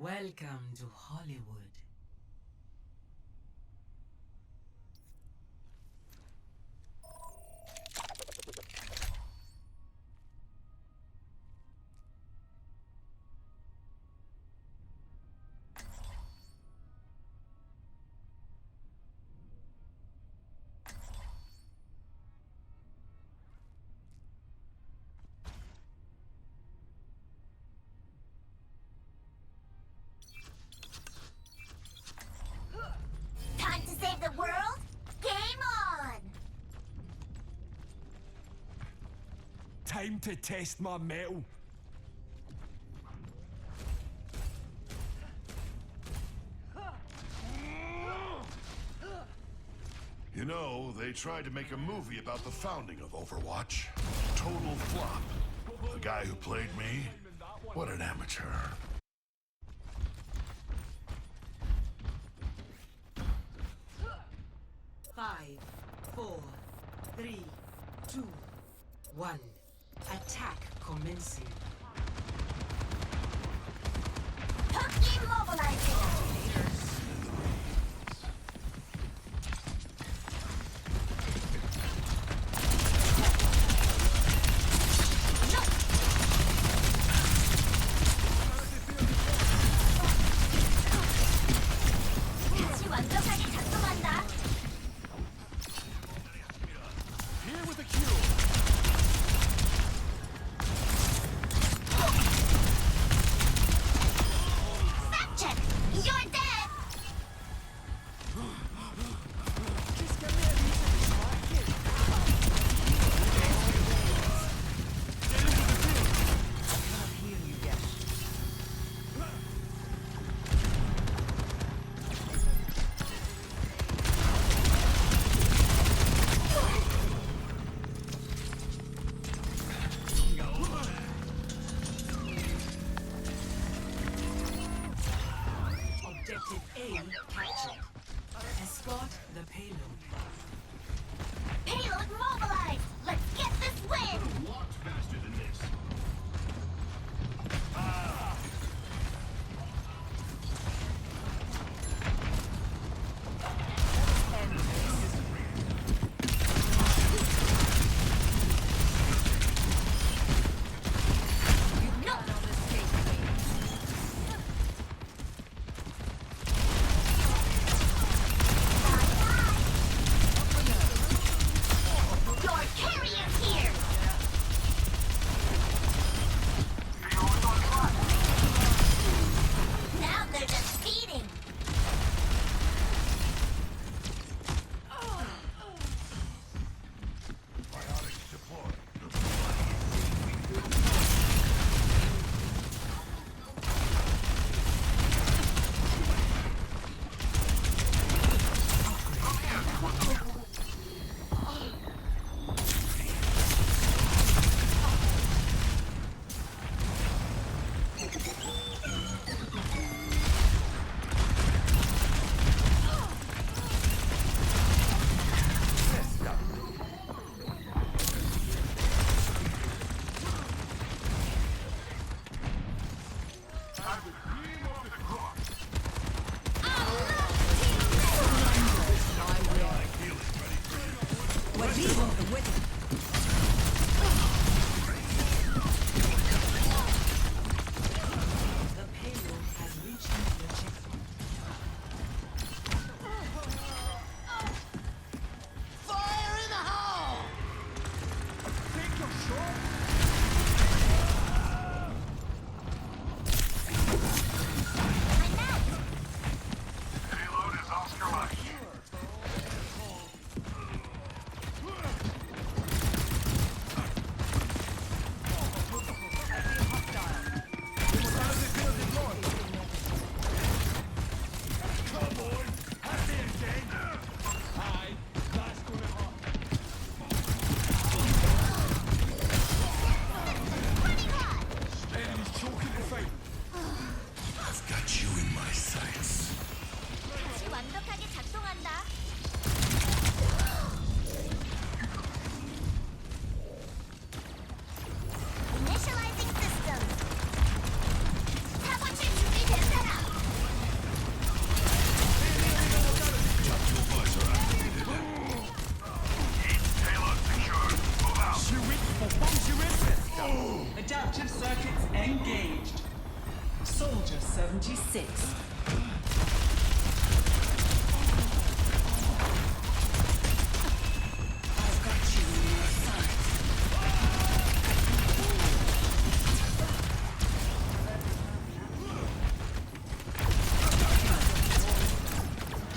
Welcome to Hollywood. Time to save the world? Game on! Time to test my metal. You know, they tried to make a movie about the founding of Overwatch. Total flop. The guy who played me? What an amateur. Five, four, three, two, one. Attack commencing. Hook immobilizing! 빛이 완벽하게 작동한다. Here with a cue. Fact check! You're dead! Just get me a reason to smack it. Get into the field. Can't hear you yet. Objective A captured. Escort the payload. Payload mobilized! Let's get this win! Lot faster than this. No! Your carrier's here! Now they're just feeding! Biotics deployed. What we want the win. Adaptive circuits engaged. Soldier 76. I've got you in your sights.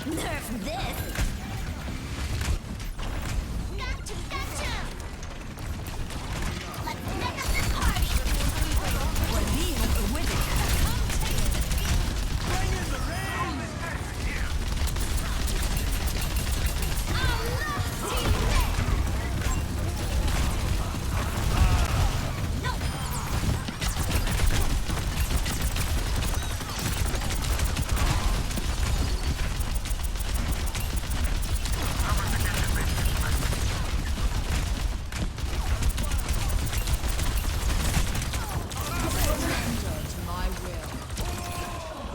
Nerf this! Got to! Let's make up this party!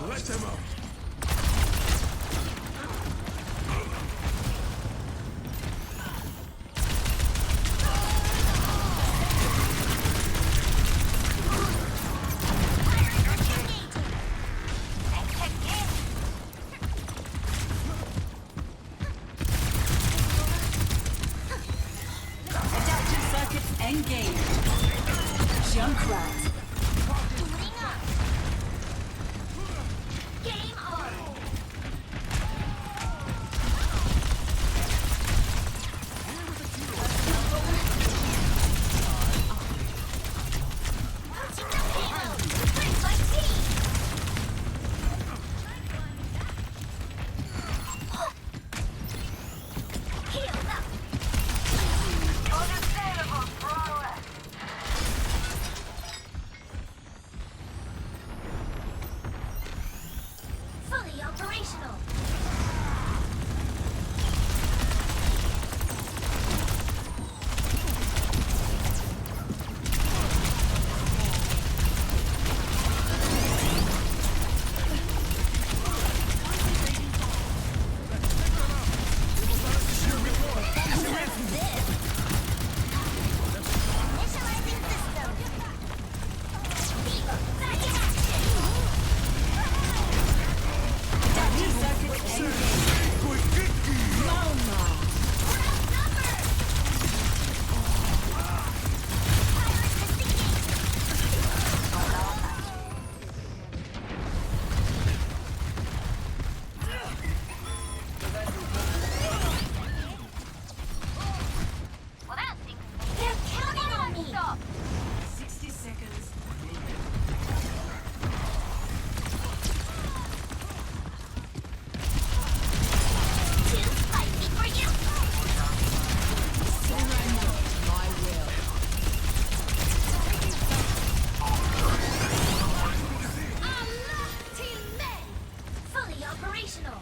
Let them out. Adaptive circuits engaged. Junkrat. Booting up. Game on. Pushing the payload. Win my team. Healed up. Fully operational. Initializing system. Viva, back in action. Adaptive circuits engaged. Mama. We're outnumbered. Pilot disengaged. Well, that stinks. They're counting on me. 60 seconds. Too spicy for you. Surrender to my will. Allah, Team Men. Fully operational.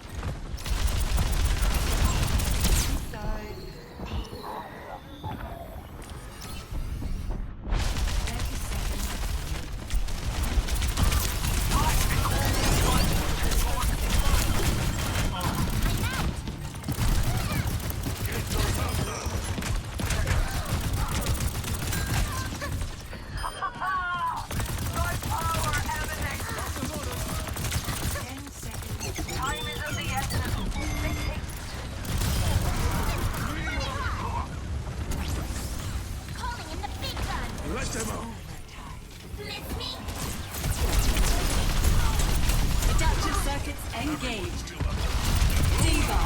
I'm out. Calling in the big gun. Let them out. Miss me? Adaptive circuits engaged. Diva.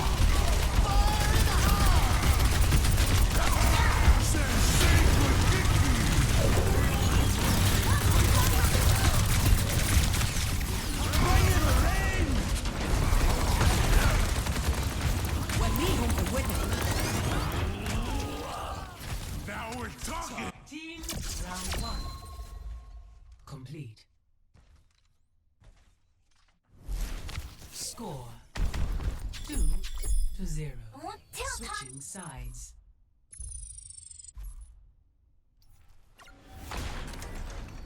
Now we're talking. Team round 1. Complete. Score 2-0. Tilt on. Switching sides.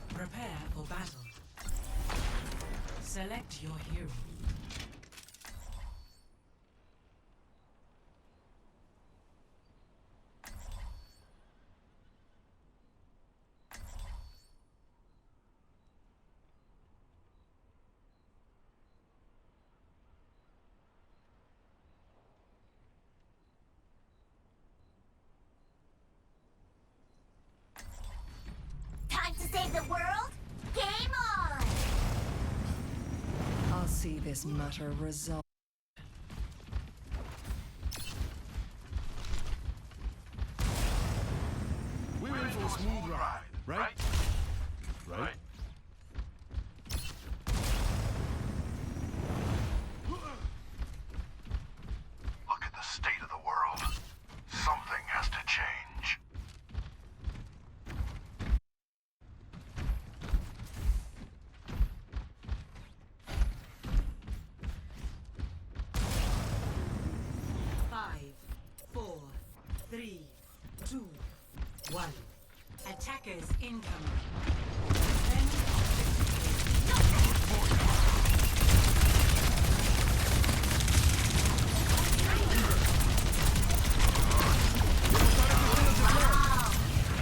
Prepare for battle. Select your hero. see this matter resolved. We're in for a smooth ride, right? Right? Look at the state of the world. Something has to change. Five, four, three, two, one. Attackers incoming. Defend objective A.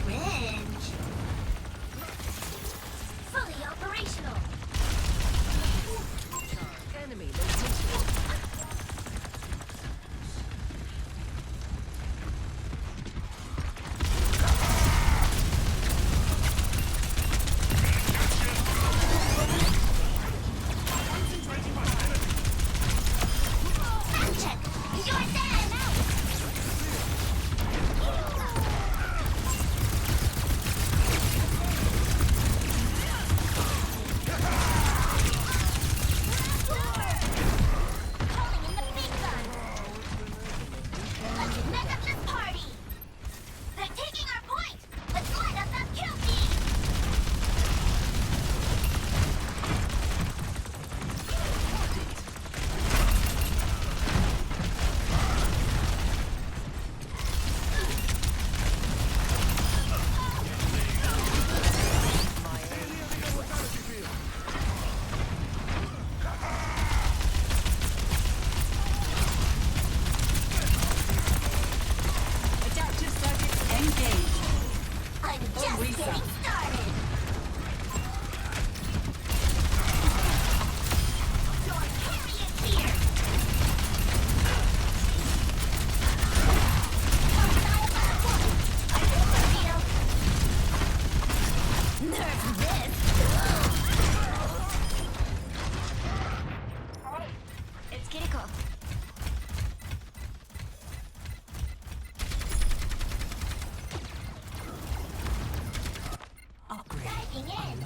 Cringe. Fully operational. Enemy location. Sound check. You're dead. Calling in the big guns. Let's mess up this party. They're taking our point. Let's light up that kill feed. Adaptive circuits engaged. I'm just Risa. getting started. Your carry is here. I think Nerf this. It's Kiriko. Upgrade Diving in.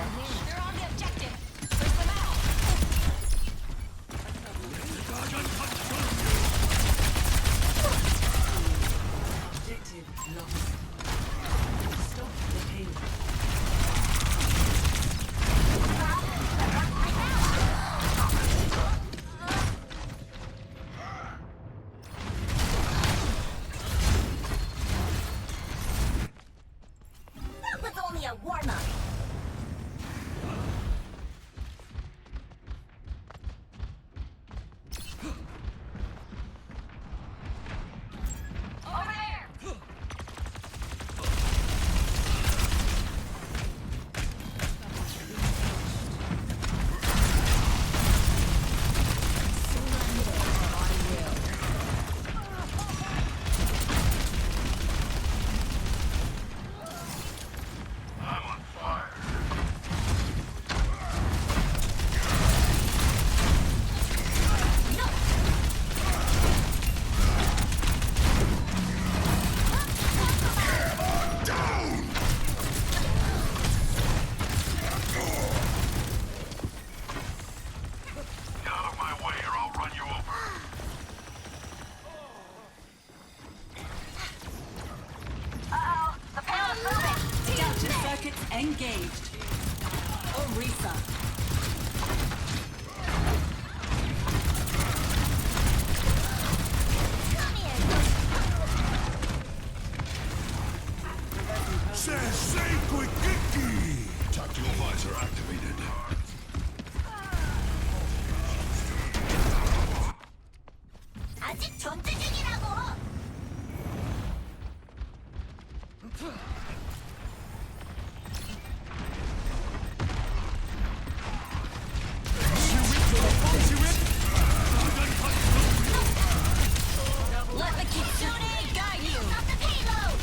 unlocked. They're on the objective. Push them out. Objective lost. Stop the payload. That was only a warm-up. Over there! I'm on fire. Get out of my way or I'll run you over. Uh-oh, the payload's moving. Adaptive circuits engaged. Orisa. Come in. Sensei Quickiki! Tactical visor activated. 아직 전투 중이라고. Let the Kitsune guide you. Stop the payload.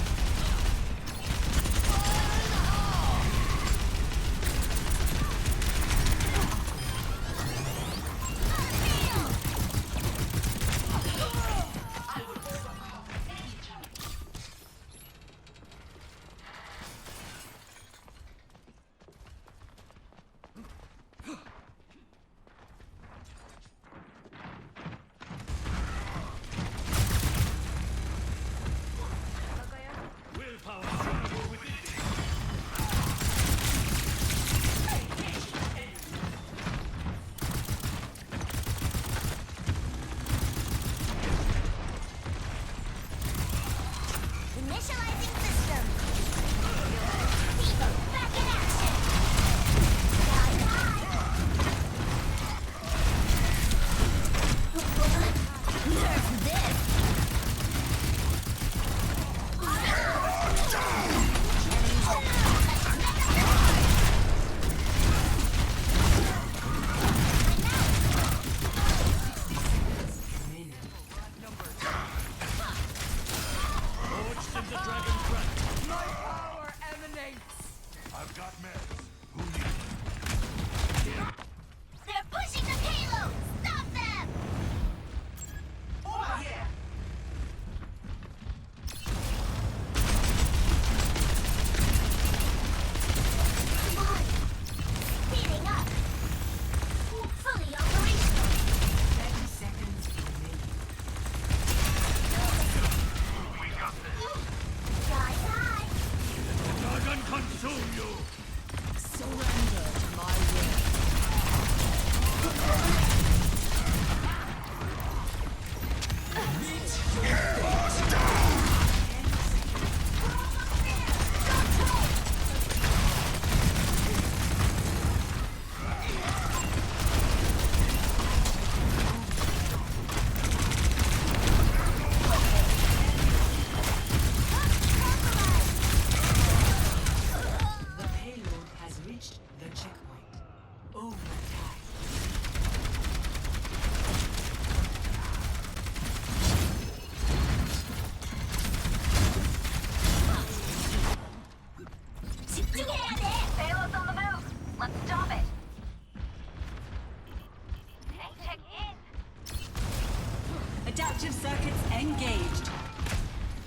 Adaptive circuits engaged.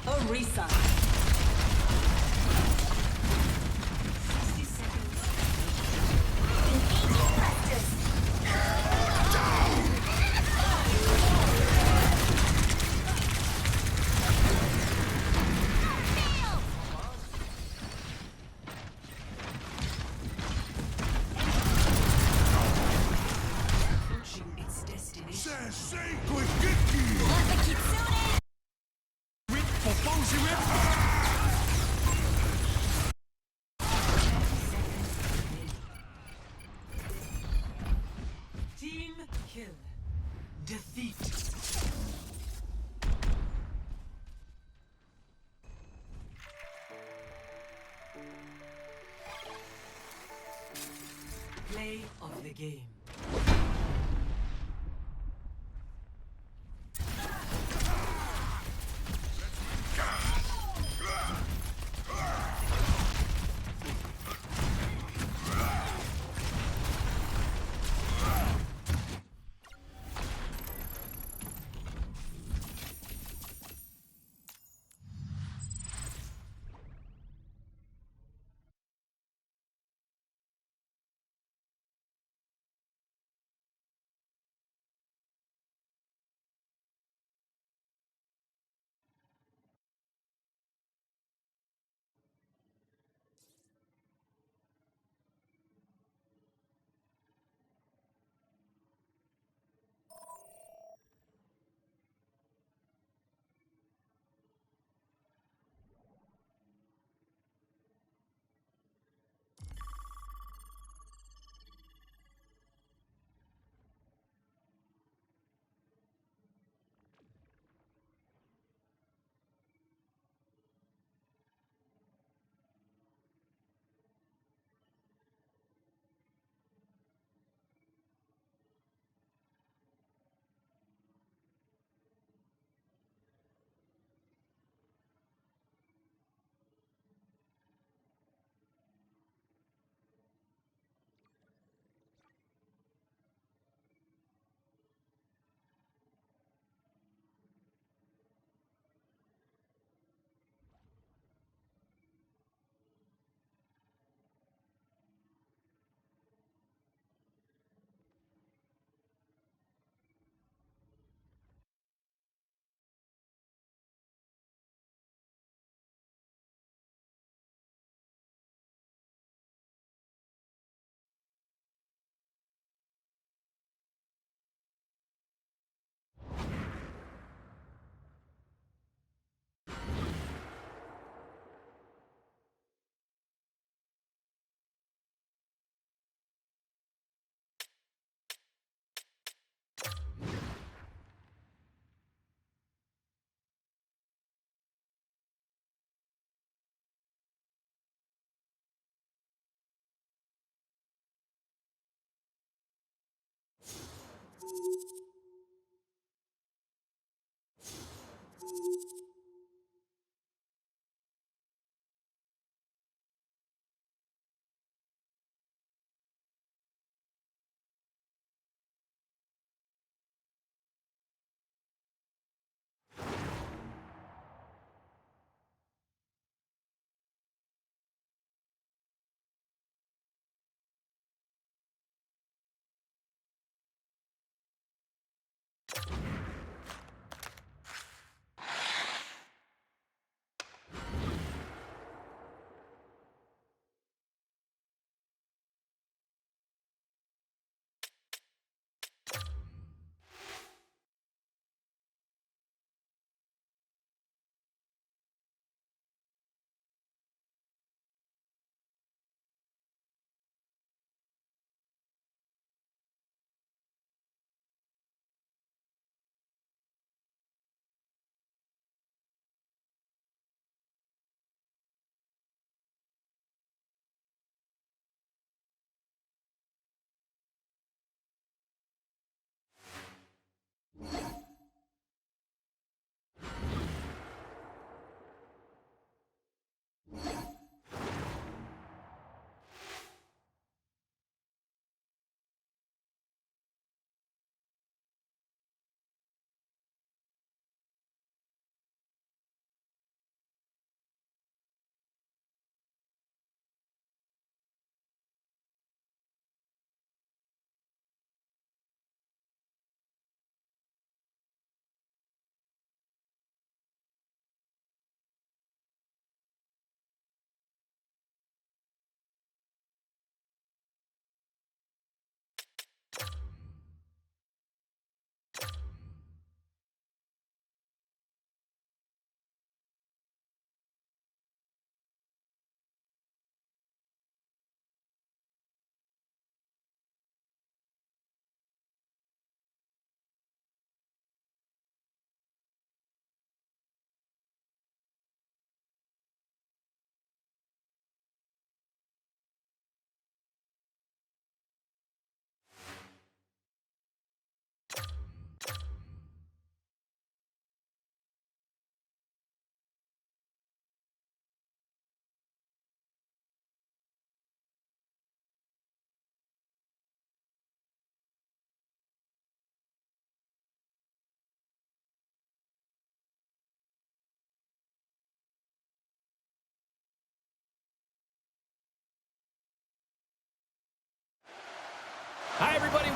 Orisa. 60 seconds. Engaging clusters. Failed. Approaching its destination. Let the kitsune. Whip for Bozy Whip! 10 seconds remaining. Team kill. Defeat. Play of the game.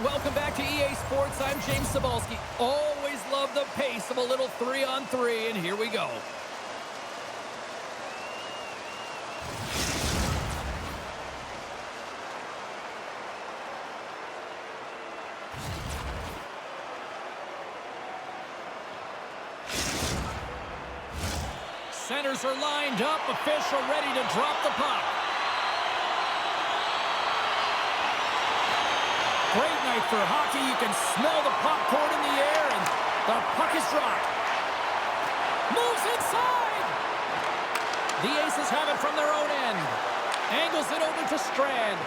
welcome back to EA Sports. I'm James Cebulski. Always love the pace of a little 3-on-3, and here we go. Centers are lined up, official ready to drop the puck. Great night for hockey. You can smell the popcorn in the air, and the puck is dropped. Moves inside! The Aces have it from their own end. Angles it over to Strand.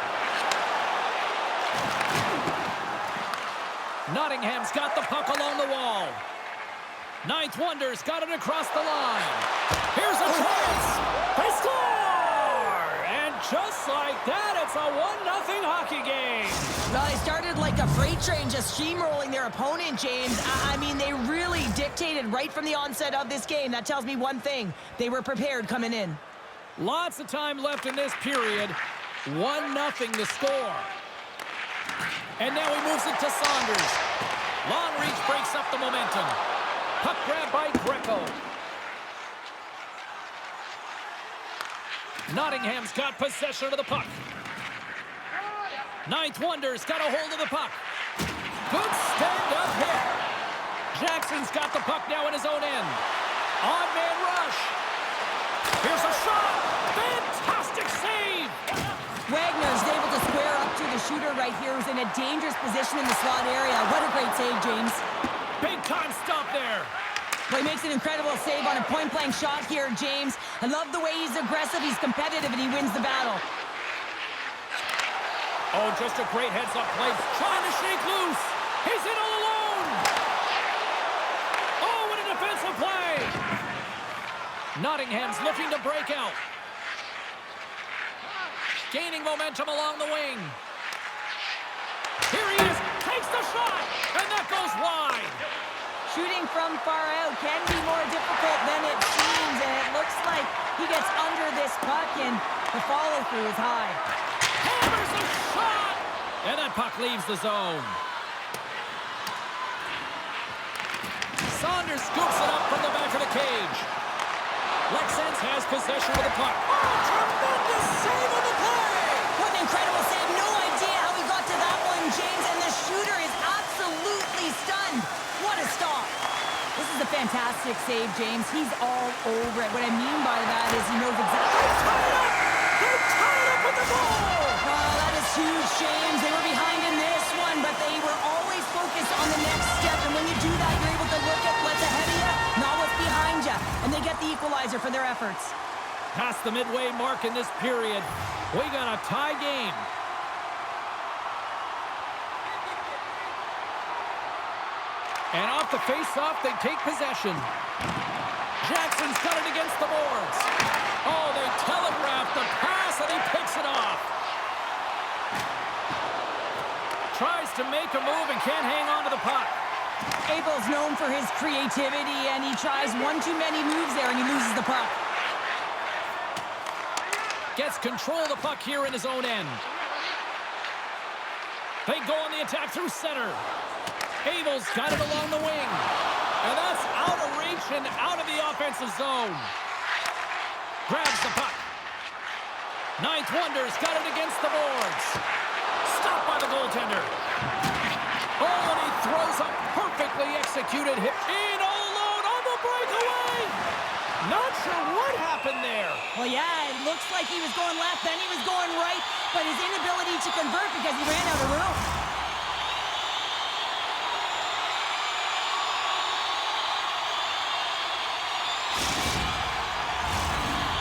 Nottingham's got the puck along the wall. Ninth Wonder's got it across the line. Here's a chance. They score! And just like that, it's a 1-0 hockey game. Well, they started like a freight train, just steamrolling their opponent, James. I mean, they really dictated right from the onset of this game. That tells me one thing. They were prepared coming in. Lots of time left in this period. 1-0 the score. And now he moves it to Saunders. Long reach breaks up the momentum. Puck grab by Greco. Nottingham's got possession of the puck. Ninth Wonder's got a hold of the puck. Good stand-up hit. Jackson's got the puck now in his own end. Odd man rush. Here's a shot. Fantastic save. Wagner's able to square up to the shooter right here, who's in a dangerous position in the slot area. What a great save, James. Big time stop there. Well, he makes an incredible save on a point-blank shot here, James. I love the way he's aggressive, he's competitive, and he wins the battle. Oh, just a great heads-up play. Trying to shake loose. He's in all alone. Oh, what a defensive play. Nottingham's looking to break out. Gaining momentum along the wing. Here he is. Takes the shot. And that goes wide. Shooting from far out can be more difficult than it seems, and it looks like he gets under this puck, and the follow-through is high. Hammers a shot! And that puck leaves the zone. Saunders scoops it up from the back of the cage. Lexens has possession of the puck. Oh, tremendous save on the play! What an incredible save. No idea how he got to that one, James, and the shooter is absolutely stunned. What a stop. This is a fantastic save, James. He's all over it. What I mean by that is he knows exactly... They're tied up with the goal! Oh, that is huge, James. They were behind in this one, but they were always focused on the next step. And when you do that, you're able to look at what's ahead of you, not what's behind you. And they get the equalizer for their efforts. Past the midway mark in this period, we got a tie game. And off the face-off, they take possession. Jackson's got it against the boards. Oh, they telegraphed the pass, and he picks it off. Tries to make a move and can't hang on to the puck. Abel's known for his creativity, and he tries one too many moves there, and he loses the puck. Gets control of the puck here in his own end. They go on the attack through center. Abel's got it along the wing. And that's out of reach and out of the offensive zone. Grabs the puck. Ninth Wonder's got it against the boards. Stopped by the goaltender. Oh, and he throws a perfectly executed hit. In all alone on the breakaway. Not sure what happened there. Well, yeah, it looks like he was going left, then he was going right, but his inability to convert because he ran out of room.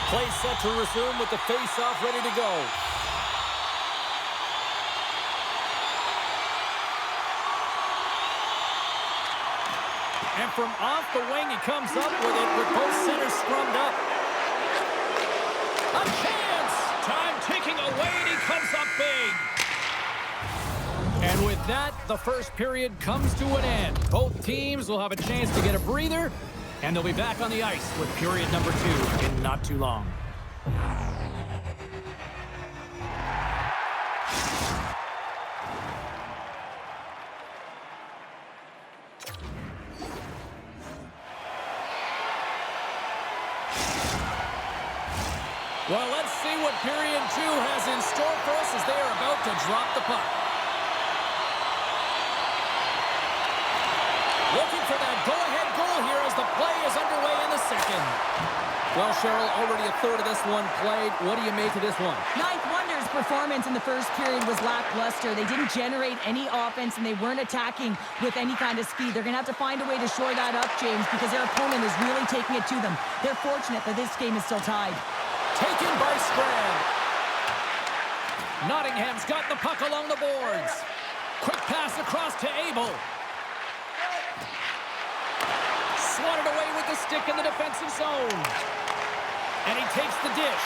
Play set to resume with the face-off ready to go. And from off the wing, he comes up with it with both centers scrummed up. A chance! Time ticking away, and he comes up big. And with that, the first period comes to an end. Both teams will have a chance to get a breather, and they'll be back on the ice with period number 2 in not too long. Well, let's see what period 2 has in store for us as they are about to drop the puck. Looking for that go-ahead goal here as the play is underway in the second. Well, Cheryl, already a third of this one played. What do you make of this one? Ninth Wonder's performance in the first period was lackluster. They didn't generate any offense, and they weren't attacking with any kind of speed. They're going to have to find a way to shore that up, James, because their opponent is really taking it to them. They're fortunate that this game is still tied. Taken by Strand. Nottingham's got the puck along the boards. Quick pass across to Abel. Swatted away with the stick in the defensive zone. And he takes the dish.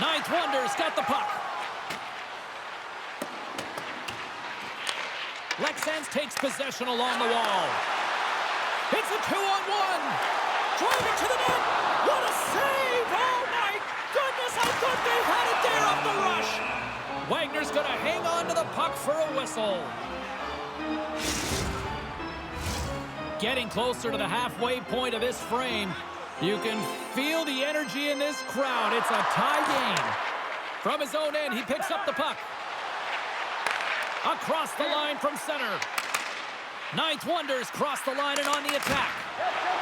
Ninth Wonder's got the puck. Lexans takes possession along the wall. It's a 2-on-1. Driving to the net. What a save! Oh my goodness, how good they had it there off the rush. Wagner's going to hang on to the puck for a whistle. Getting closer to the halfway point of this frame. You can feel the energy in this crowd. It's a tie game. From his own end, he picks up the puck. Across the line from center. Ninth Wonders cross the line and on the attack.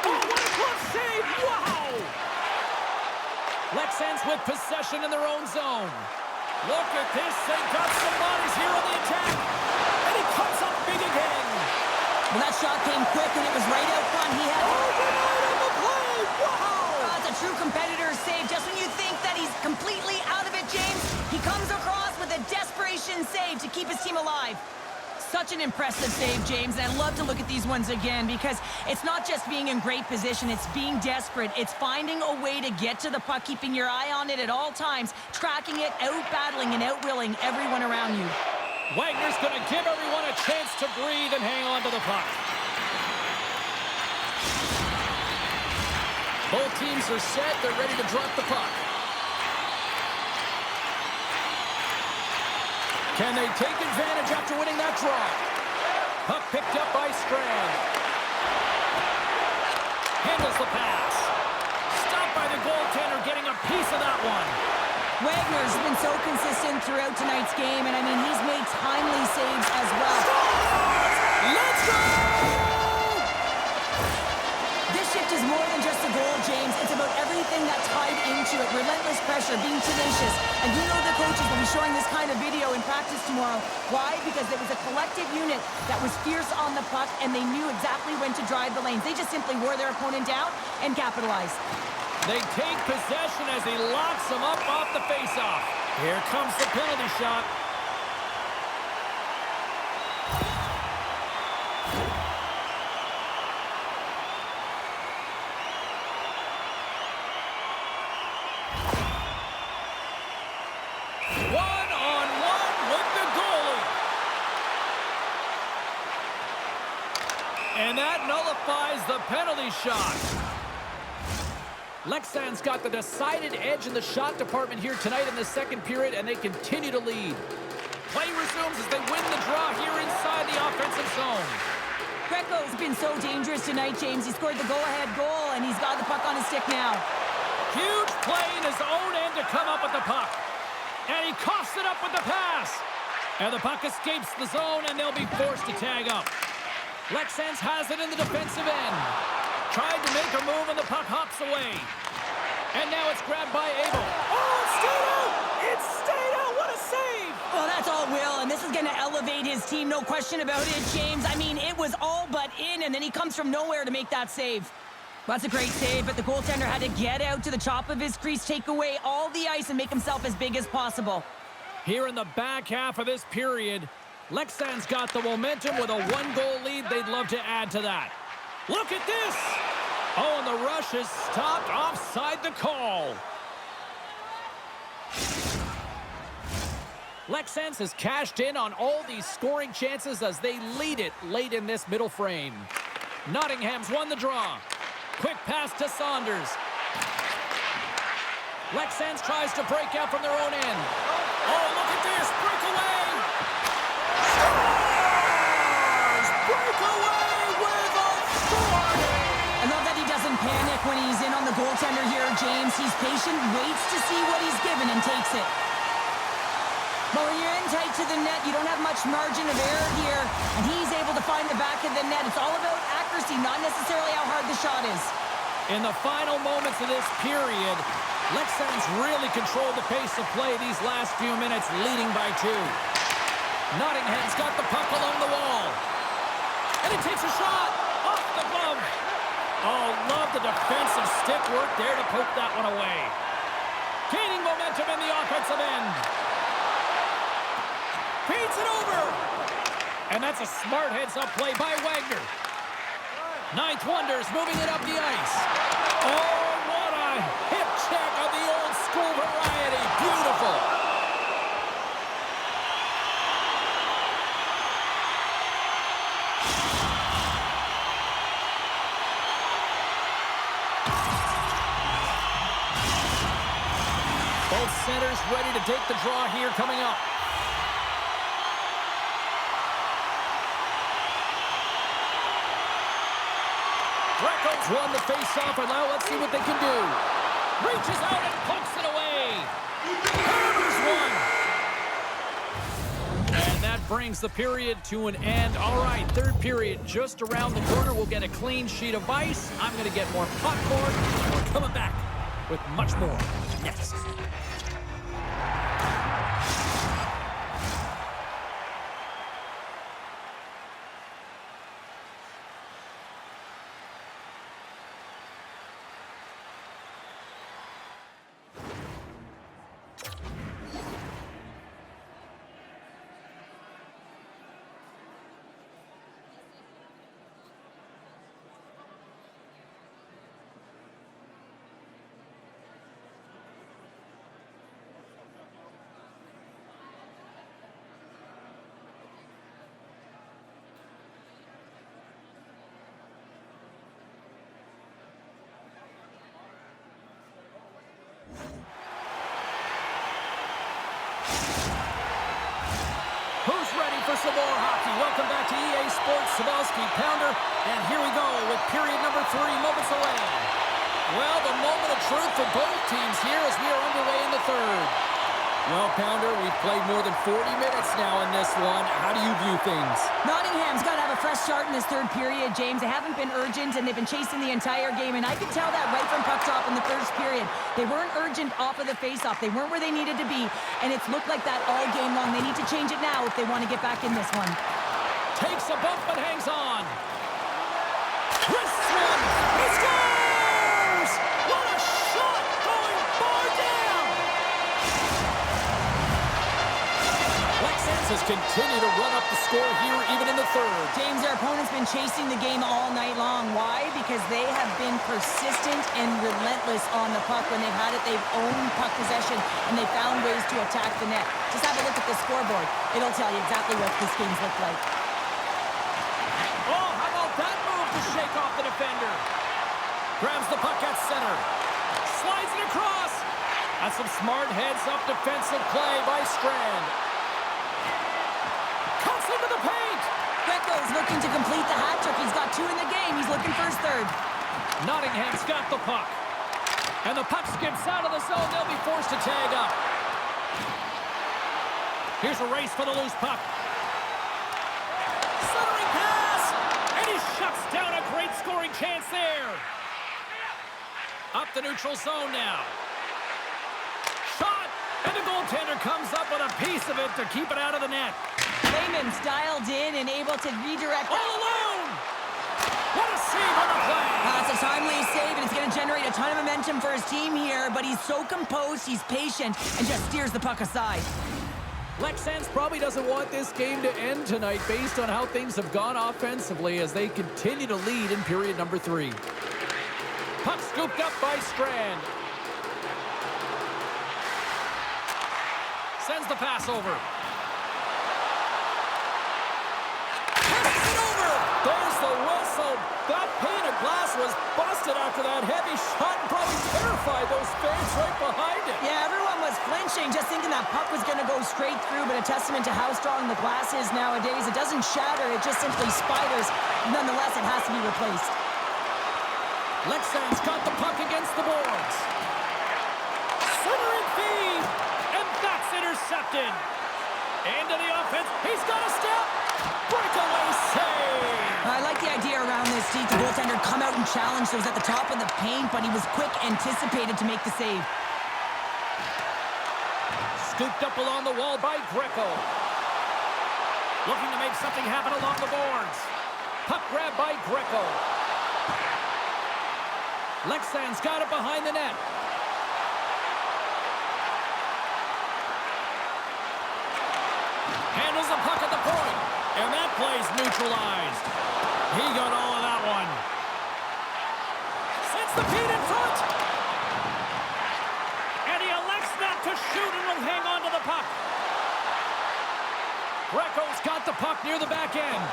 Oh, what a glove save! Wow! Lexans with possession in their own zone. Look at this. They got some bodies here on the attack. And he comes up big again. Well, that shot came quick, and it was right out front. He had... That's a true competitor save. Just when you think that he's completely out of it, James, he comes across with a desperation save to keep his team alive. Such an impressive save, James, and I love to look at these ones again because it's not just being in great position, it's being desperate. It's finding a way to get to the puck, keeping your eye on it at all times, tracking it, out-battling and out-willing everyone around you. Wagner's going to give everyone a chance to breathe and hang on to the puck. Both teams are set. They're ready to drop the puck. Can they take advantage after winning that draw? Puck picked up by Strand. Handles the pass. Stopped by the goaltender, getting a piece of that one. Wagner's been so consistent throughout tonight's game, and I mean, he's made timely saves as well. Let's go! This shift is more than just a goal, James. It's about everything that tied into it. Relentless pressure, being tenacious. And you know the coaches will be showing this kind of video in practice tomorrow. Why? Because there was a collective unit that was fierce on the puck, and they knew exactly when to drive the lanes. They just simply wore their opponent down and capitalized. They take possession as he locks them up off the faceoff. Here comes the penalty shot. One-on-one with the goalie. And that nullifies the penalty shot. Lexan's got the decided edge in the shot department here tonight in the second period, and they continue to lead. Play resumes as they win the draw here inside the offensive zone. Greco's been so dangerous tonight, James. He scored the go-ahead goal, and he's got the puck on his stick now. Huge play in his own end to come up with the puck. And he coughs it up with the pass. And the puck escapes the zone, and they'll be forced to tag up. Lexans has it in the defensive end. Tried to make a move, and the puck hops away. And now it's grabbed by Abel. Oh, it stayed out! It stayed out! What a save! Well, that's all Will, and this is going to elevate his team, no question about it, James. I mean, it was all but in, and then he comes from nowhere to make that save. That's a great save, but the goaltender had to get out to the top of his crease, take away all the ice, and make himself as big as possible. Here in the back half of this period, Lexan's got the momentum with a one-goal lead. They'd love to add to that. Look at this! Oh, and the rush is stopped offside the call. Lexans has cashed in on all these scoring chances as they lead it late in this middle frame. Nottingham's won the draw. Quick pass to Saunders. Lexans tries to break out from their own end. Oh, look at this! Breakaway! Stars! Breakaway with a score! I love that he doesn't panic when he's in on the goaltender here, James. He's patient, waits to see what he's given, and takes it. But when you're in tight to the net, you don't have much margin of error here, and he's able to find the back of the net. It's all about accuracy, not necessarily how hard the shot is. In the final moments of this period, Lexans really controlled the pace of play these last few minutes, leading by 2. Nottingham's got the puck along the wall. And it takes a shot off the glove. Oh, love the defensive stick work there to poke that one away. Gaining momentum in the offensive end. Feeds it over. And that's a smart heads-up play by Wagner. Ninth Wonders moving it up the ice. Oh, what a hip check of the old school variety. Beautiful. Both centers ready to take the draw here coming up. Greco's won the face-off, and now let's see what they can do. Reaches out and pokes it away. Hammers one. And that brings the period to an end. All right, third period just around the corner. We'll get a clean sheet of ice. I'm going to get more popcorn. We're coming back with much more next. Who's ready for some more hockey? Welcome back to EA Sports Savalsky Pounder. And here we go with period number 3, moments away. Well, the moment of truth for both teams here as we are underway in the third. Well, Pounder, we've played more than 40 minutes now in this one. How do you view things? Nottingham's got to have a fresh start in this third period, James. They haven't been urgent, and they've been chasing the entire game, and I could tell that right from puck drop in the first period. They weren't urgent off of the faceoff. They weren't where they needed to be, and it's looked like that all game long. They need to change it now if they want to get back in this one. Takes a bump but hangs on. Wrists one. He scores! What a shot going far down! Lexans has continued to run up the score here even in the third. James, their opponent's been chasing the game all night long. Why? Because they have been persistent and relentless on the puck. When they've had it, they've owned puck possession, and they found ways to attack the net. Just have a look at the scoreboard. It'll tell you exactly what this game's looked like. Oh, how about that move to shake off the defender? Grabs the puck at center. Slides it across. That's some smart heads-up defensive play by Strand. Cuts into the paint. Greco's looking to complete the hat trick. He's got 2 in the game. He's looking for his third. Nottingham's got the puck. And the puck skips out of the zone. They'll be forced to tag up. Here's a race for the loose puck. Centering pass! And he shuts down a great scoring chance there. Up the neutral zone now. Shot! And the goaltender comes up with a piece of it to keep it out of the net. Lehman's dialed in and able to redirect. All alone! What a save on the play! That's a timely save, and it's going to generate a ton of momentum for his team here, but he's so composed, he's patient, and just steers the puck aside. Lexans probably doesn't want this game to end tonight based on how things have gone offensively as they continue to lead in period number 3. Puck scooped up by Strand. Sends the pass over. Passes it over! There's the whistle. That pane of glass was busted after that heavy shot and probably terrified those fans right behind it. Yeah, everyone was flinching, just thinking that puck was going to go straight through, but a testament to how strong the glass is nowadays. It doesn't shatter, it just simply spiders. Nonetheless, it has to be replaced. Lexan's got the puck against the boards. Centering feed, and that's intercepted. Into the offense, he's got a step. Breakaway save. I like the idea around this, Steve. The goaltender come out and challenge those at the top of the paint, but he was quick, anticipated to make the save. Scooped up along the wall by Greco. Looking to make something happen along the boards. Puck grab by Greco. Lexan's got it behind the net. Handles the puck at the point. And that play's neutralized. He got all of that one. Sends the feed in front. And he elects not to shoot and will hang on to the puck. Greco's got the puck near the back end.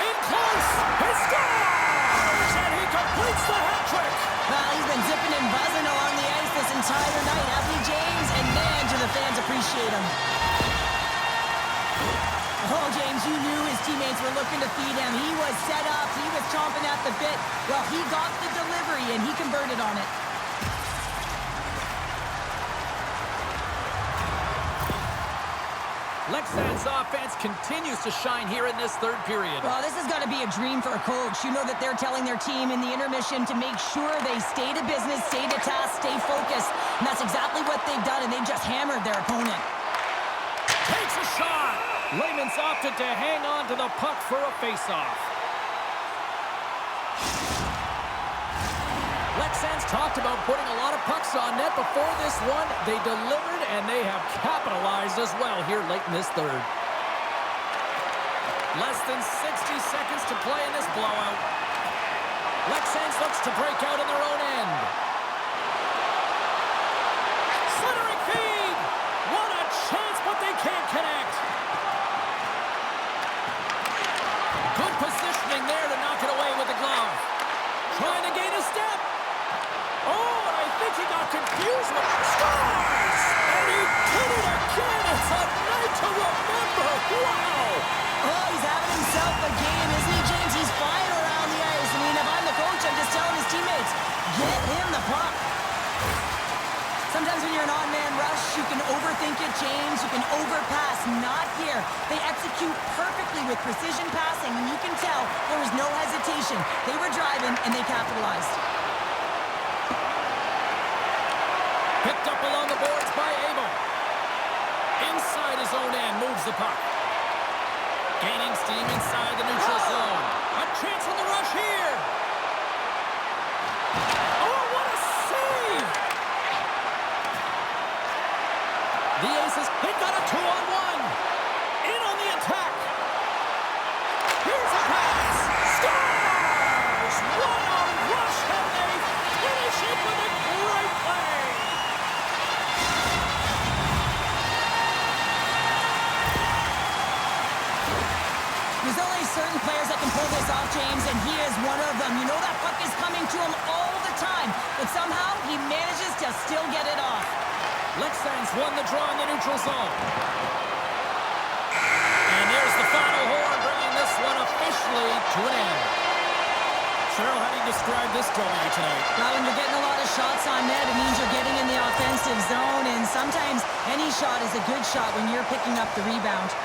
In close. He scores! And he completes the hat trick. Well, he's been zipping and buzzing along the ice this entire night, hasn't he, James? And man, do the fans appreciate him. Oh, James, you knew his teammates were looking to feed him. He was set up. He was chomping at the bit. Well, he got the delivery, and he converted on it. Lexan's offense continues to shine here in this third period. Well, this has got to be a dream for a coach. You know that they're telling their team in the intermission to make sure they stay to business, stay to task, stay focused. And that's exactly what they've done, and they've just hammered their opponent. Takes a shot. Layman's opted to hang on to the puck for a faceoff. Lexan's talked about putting a lot of pucks on net before this one. They delivered, and they have capitalized as well here late in this third. Less than 60 seconds to play in this blowout. Lexan's looks to break out in their own end. Centering feed! What a chance, but they can't connect. Good positioning there to knock it away with the glove. Trying to gain a step. Oh, and I think he got confused with scores! And he did it again! It's a night to remember! Wow! Oh, he's having himself a game, isn't he, James? He's flying around the ice. I mean, if I'm the coach, I'm just telling his teammates, get him the puck. Sometimes when you're an on-man rush, you can overthink it, James. You can overpass. Not here. They execute perfectly with precision passing, and you can tell there was no hesitation. They were driving, and they capitalized. Picked up along the boards by Abel. Inside his own end, moves the puck. Gaining steam inside the neutral zone. A chance on the rush here. Oh, what a save! The Aces, they got a 2-on-1. In on the attack. Here's a pass. Scores! What a rush, and they finish it with a great play. There's only certain players that can pull this off, James, and he is one of them. You know that puck is coming to him all the time, but somehow he manages to still get it off. Lexan's won the draw in the neutral zone. And there's the final horn, bringing this one officially to an end. Cheryl, how do you describe this W tonight? Well, when you're getting a lot of shots on net, it means you're getting in the offensive zone, and sometimes any shot is a good shot when you're picking up the rebound.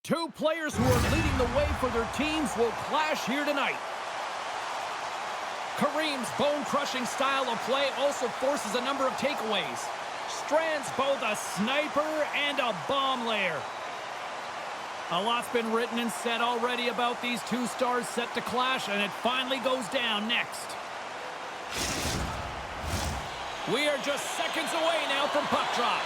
Two players who are leading the way for their teams will clash here tonight. Kareem's bone-crushing style of play also forces a number of takeaways. Strand's both a sniper and a bomb layer. A lot's been written and said already about these two stars set to clash, and it finally goes down next. We are just seconds away now from puck drop.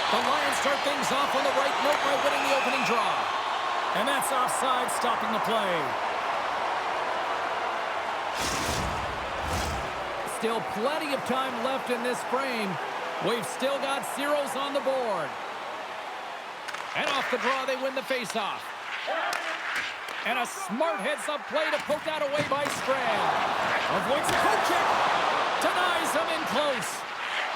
The Lions start things off on the right note by winning the opening draw. And that's offside, stopping the play. Still plenty of time left in this frame. We've still got zeros on the board. And off the draw, they win the faceoff. And a smart heads-up play to poke that away by Strand. Avoids a quick check. Denies him in close.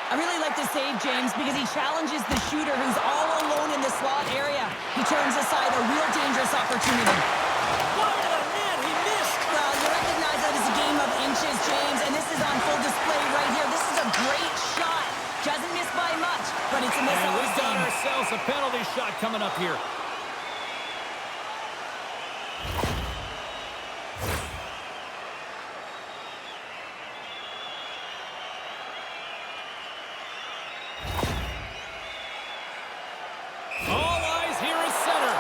I really like the save, James, because he challenges the shooter who's all alone in the slot area. He turns aside a real dangerous opportunity. Wide of the net, he missed. Well, you recognize that it's a game of inches, James, and this is on full display right here. This is a great shot. Doesn't miss by much, but it's a miss And all we've the got same. ourselves a penalty shot coming up here. All eyes here at center.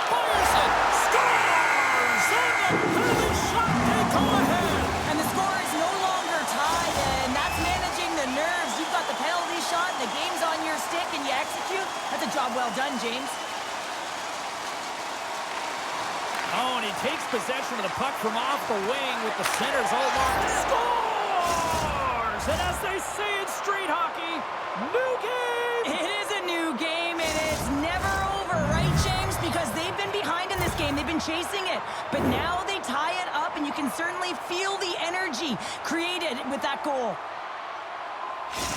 Fires it. Scores! And the penalty shot, they go ahead. And the score is no longer tied, and that's managing the nerves. You've got the penalty shot, and the game's on your stick, and you execute. That's a job well done, James. Oh, and he takes possession of the puck from off the wing with the centers all marked. Scores! And as they say in street hockey, new game! It is a new game, and it's never over, right, James? Because they've been behind in this game. They've been chasing it. But now they tie it up, and you can certainly feel the energy created with that goal.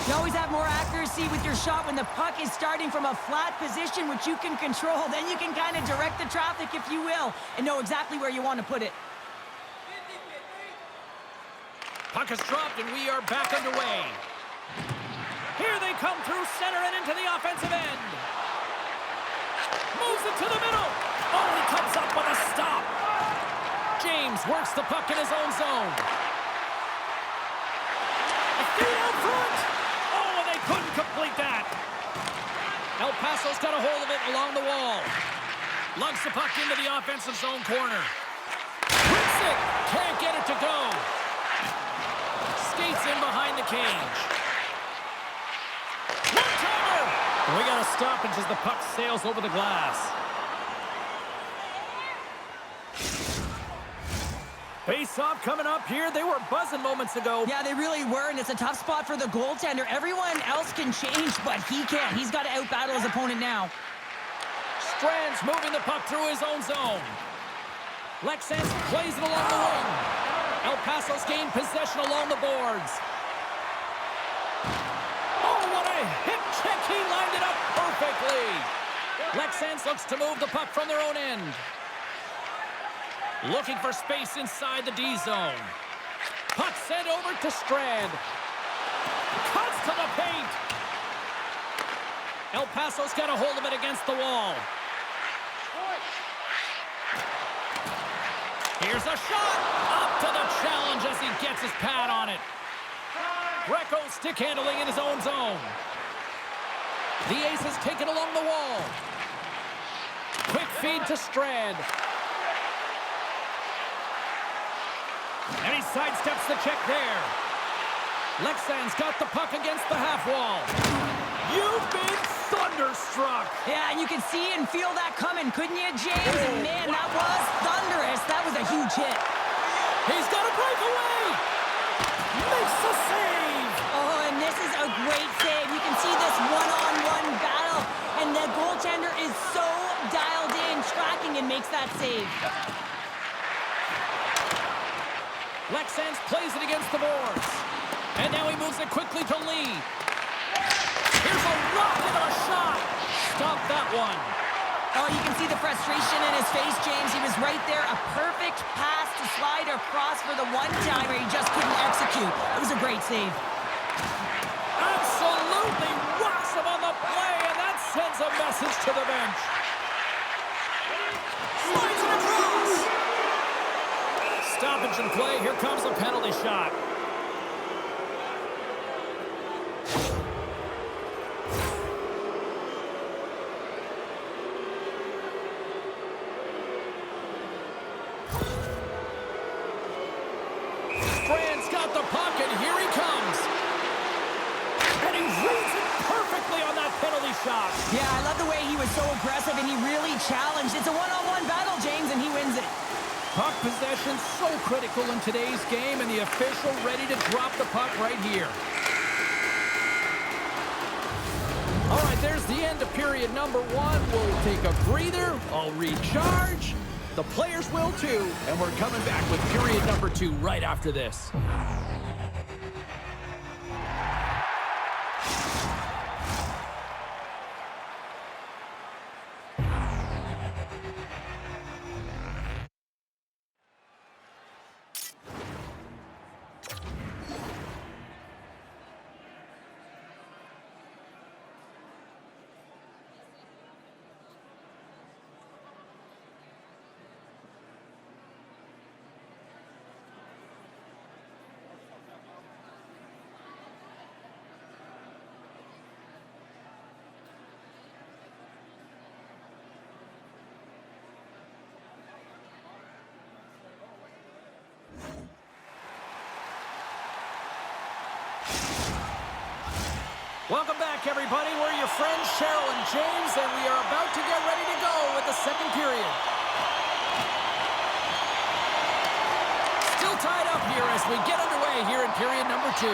You always have more accuracy with your shot when the puck is starting from a flat position, which you can control. Then you can kind of direct the traffic, if you will, and know exactly where you want to put it. Puck is dropped, and we are back underway. Here they come through center and into the offensive end. Moves it to the middle. Oh, he comes up with a stop. James works the puck in his own zone. A feed out front. Oh, and they couldn't complete that. El Paso's got a hold of it along the wall. Lugs the puck into the offensive zone corner. Hits it. Can't get it to go. Skates in behind the cage. One-timer! We got a stoppage as the puck sails over the glass. Face-off coming up here. They were buzzing moments ago. Yeah, they really were, and it's a tough spot for the goaltender. Everyone else can change, but he can't. He's got to out-battle his opponent now. Strand's moving the puck through his own zone. Lexans plays it along the wing. El Paso's gained possession along the boards. Oh, what a hip check. He lined it up perfectly. Lexans looks to move the puck from their own end. Looking for space inside the D zone. Puck sent over to Strand. Cuts to the paint. El Paso's got a hold of it against the wall. Here's a shot. Up to the challenge as he gets his pad on it. Greco stick handling in his own zone. The ace is taken along the wall. Quick feed to Strand. And he sidesteps the check there. Lexan's got the puck against the half wall. You've been thunderstruck. Yeah, and you can see and feel that coming, couldn't you, James? And man, that was thunderous. That was a huge hit. He's got a breakaway. Makes the save. Oh, and this is a great save. You can see this one-on-one battle, and the goaltender is so dialed in, tracking, and makes that save. Lexans plays it against the boards. And now he moves it quickly to Lee. Here's a rocket of a shot. Stop that one. Oh, you can see the frustration in his face, James. He was right there. A perfect pass to slide across for the one-timer. He just couldn't execute. It was a great save. A sends a message to the bench. Slides it across. Stoppage in play. Here comes a penalty shot. Brand's got the puck, and here he comes. And he reads it perfectly on that penalty shot. Yeah, I love the way he was so aggressive, and he really challenged. It's a one-on-one battle, James, and he wins it. Puck possession so critical in today's game, and the official ready to drop the puck right here. All right, there's the end of period number 1. We'll take a breather. I'll recharge. The players will too, and we're coming back with period number 2 right after this. Welcome back, everybody. We're your friends, Cheryl and James, and we are about to get ready to go with the second period. Still tied up here as we get underway here in period number 2.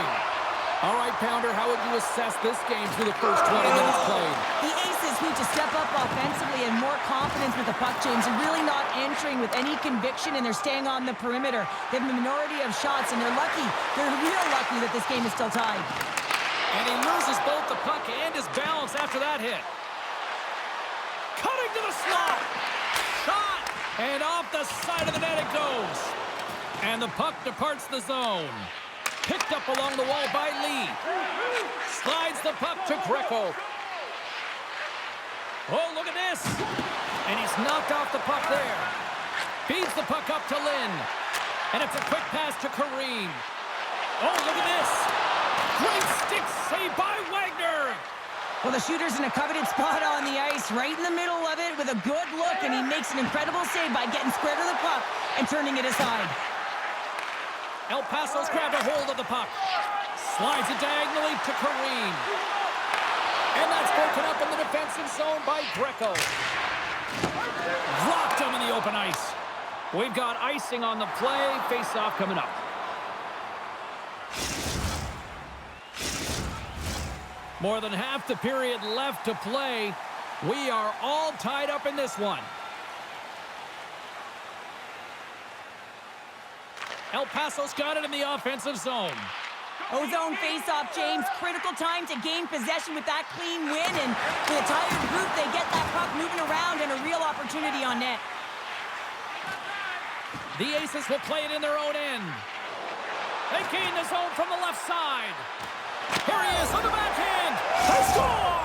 All right, Pounder, how would you assess this game through the first 20 minutes played? The Aces need to step up offensively and more confidence with the puck, James, and really not entering with any conviction, and they're staying on the perimeter. They have a minority of shots, and they're lucky. They're real lucky that this game is still tied. And he loses both the puck and his balance after that hit. Cutting to the slot. Shot. And off the side of the net it goes. And the puck departs the zone. Picked up along the wall by Lee. Slides the puck to Greco. Oh, look at this. And he's knocked off the puck there. Feeds the puck up to Lynn. And it's a quick pass to Kareem. Oh, look at this. Great stick save by Wagner. Well, the shooter's in a coveted spot on the ice, right in the middle of it with a good look, and he makes an incredible save by getting square to the puck and turning it aside. El Paso's grabbed a hold of the puck. Slides it diagonally to Kareem. And that's broken up in the defensive zone by Greco. Dropped him in the open ice. We've got icing on the play. Face-off coming up. More than half the period left to play. We are all tied up in this one. El Paso's got it in the offensive zone. Ozone face-off, James. Critical time to gain possession with that clean win, and for the tired group, they get that puck moving around and a real opportunity on net. The Aces will play it in their own end. They gain the zone from the left side. Here he is on the backhand. They score!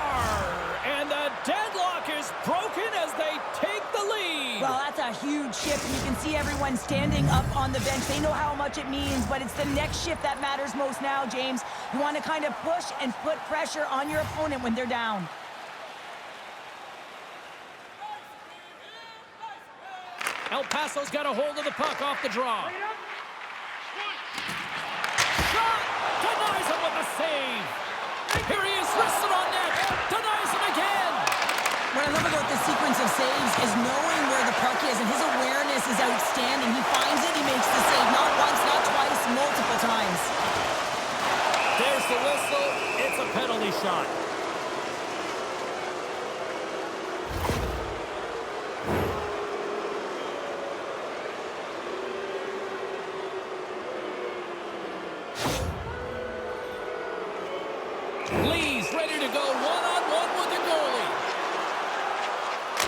And the deadlock is broken as they take the lead. Well, that's a huge shift. You can see everyone standing up on the bench. They know how much it means, but it's the next shift that matters most now, James. You want to kind of push and put pressure on your opponent when they're down. El Paso's got a hold of the puck off the draw. Shot! Denies him with a save. Here he is, wristed on net. Denies him again. What I love about this sequence of saves is knowing where the puck is, and his awareness is outstanding. He finds it, he makes the save. Not once, not twice, multiple times. There's the whistle. It's a penalty shot. Lee's ready to go one-on-one with the goalie.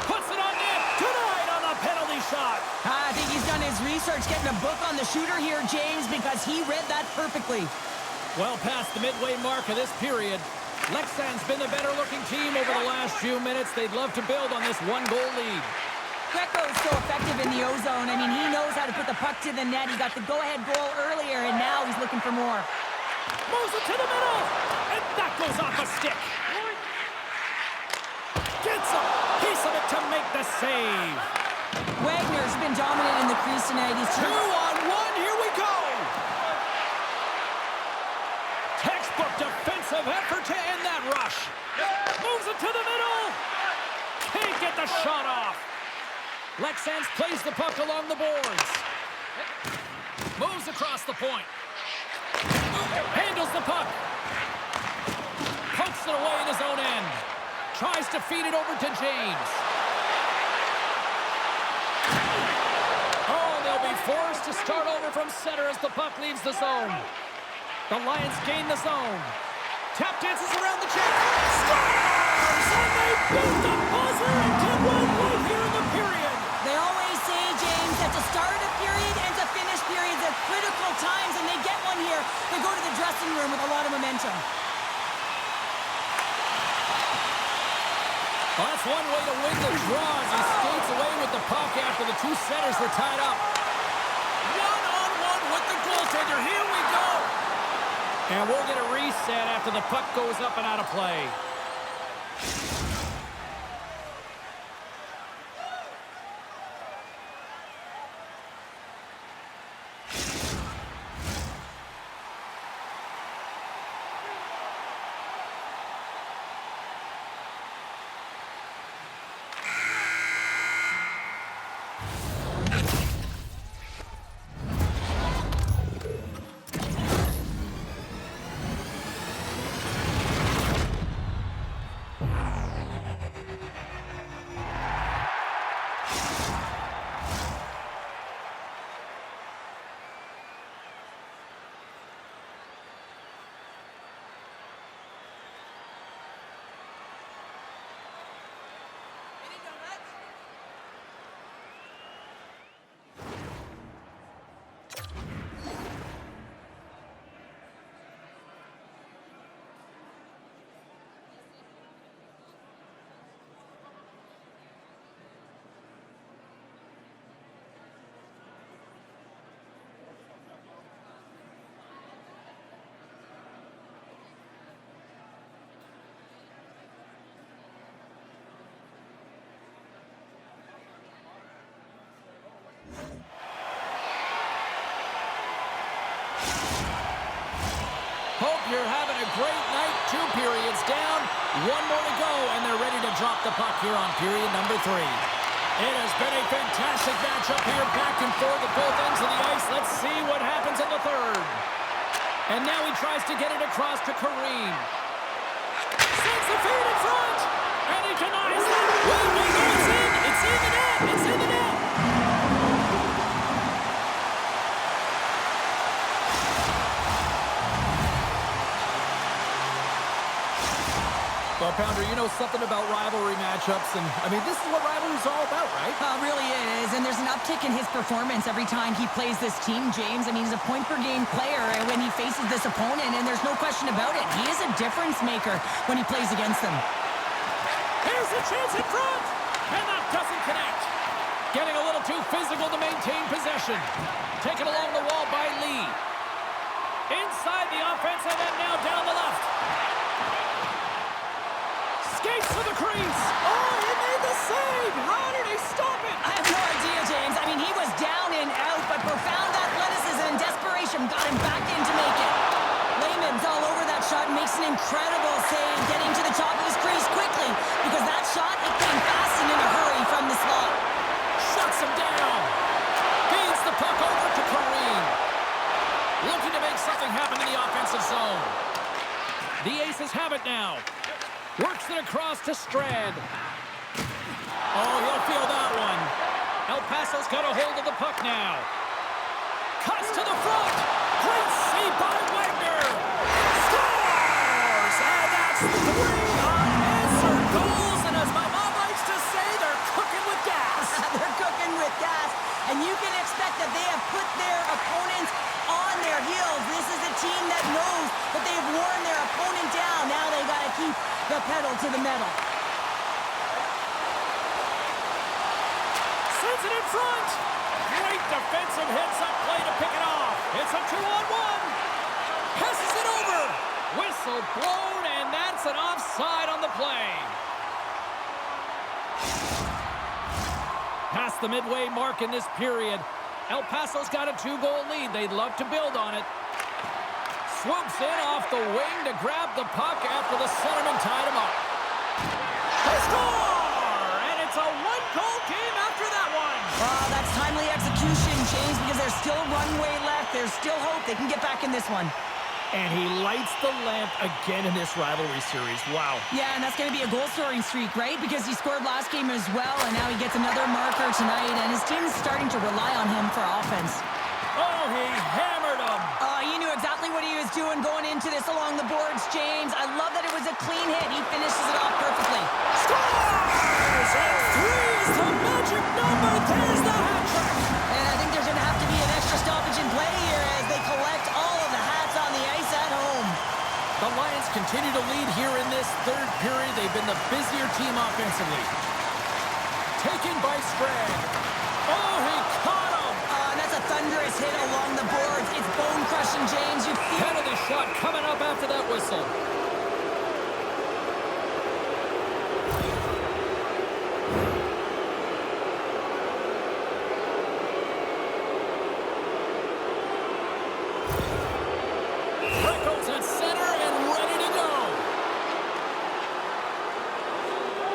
Puts it on net. Denied on a penalty shot. I think he's done his research, getting a book on the shooter here, James, because he read that perfectly. Well past the midway mark of this period. Lexan's been the better-looking team over the last few minutes. They'd love to build on this one-goal lead. Greco's so effective in the O-zone. I mean, he knows how to put the puck to the net. He got the go-ahead goal earlier, and now he's looking for more. Moves it to the middle, and that goes off a stick. Gets a piece of it to make the save. Wagner's been dominant in the crease tonight. He's 2-on-1, here we go. Textbook defensive effort to end that rush. Moves it to the middle. Can't get the shot off. Lexans plays the puck along the boards. Moves across the point. Handles the puck. Pokes it away in his own end. Tries to feed it over to James. Oh, they'll be forced to start over from center as the puck leaves the zone. The Lions gain the zone. Tap dances around the check. Scores! And they beat the buzzer and get one right here in the period. They always say, James, that to start a period and to finish periods at critical times, and they get one here. They go to the dressing room with a lot of momentum. Well, that's one way to win the draw as he skates away with the puck after the two centers were tied up. One-on-one with the goaltender. Here we go. And we'll get a reset after the puck goes up and out of play. Hope you're having a great night. 2 periods down, 1 more to go, and they're ready to drop the puck here on period number 3. It has been a fantastic matchup here, back and forth at both ends of the ice. Let's see what happens in the third. And now he tries to get it across to Kareem. Sends the feed in front, and he denies that. Wait, it's in! It's in the net! It's in the net! Well, Pounder, you know something about rivalry matchups, and, I mean, this is what rivalry's all about, right? Really is, and there's an uptick in his performance every time he plays this team, James. I mean, he's a point-per-game player when he faces this opponent, and there's no question about it. He is a difference maker when he plays against them. Here's a chance in front, and that doesn't connect. Getting a little too physical to maintain possession. Taken along the wall by Lee. Inside the offensive end, now down the left. Skates to the crease. Oh, he made the save. How did he stop it? I have no idea, James. I mean, he was down and out, but profound athleticism and desperation got him back in to make it. Lehman's all over that shot and makes an incredible save, getting to the top of his crease quickly, because that shot, it came fast and in a hurry from the slot. Shuts him down. Feeds the puck over to Kareem. Looking to make something happen in the offensive zone. The Aces have it now. Works it across to Strand. Oh, he'll feel that one. El Paso's got a hold of the puck now. Cuts to the front. Great save by Wagner. Scores! And that's 3 unanswered goals. And as my mom likes to say, they're cooking with gas. They're cooking with gas, and you can expect that they have put their opponents on their heels. This is a team that knows that they've worn their opponent down. Now they got to keep Puts it in front. Great defensive hits up play to pick it off. It's a 2-on-1. Passes it over. Whistle blown, and that's an offside on the play. Past the midway mark in this period. El Paso's got a 2-goal lead. They'd love to build on it. Swoops in off the wing to grab the puck after the centerman tied him up. They score! And it's a 1-goal game after that one. Oh, that's timely execution, James, because there's still runway left. There's still hope they can get back in this one. And he lights the lamp again in this rivalry series. Wow. Yeah, and that's going to be a goal-scoring streak, right? Because he scored last game as well, and now he gets another marker tonight, and his team's starting to rely on him for offense. Oh, he hammered him. He knew exactly what he was doing going into this along the boards, James. I love that it was a clean hit. He finishes it off perfectly. Scores! And three's the magic number. There's the hat trick. And I think there's going to have to be an extra stoppage in play here as they collect all of the hats on the ice at home. The Lions continue to lead here in this third period. They've been the busier team offensively. Taken by Strand. Oh, he caught him. And that's a thunderous hit along the boards. It's bone-crushing, James. You feel Penalty shot coming up after that whistle. Freckles at center and ready to go.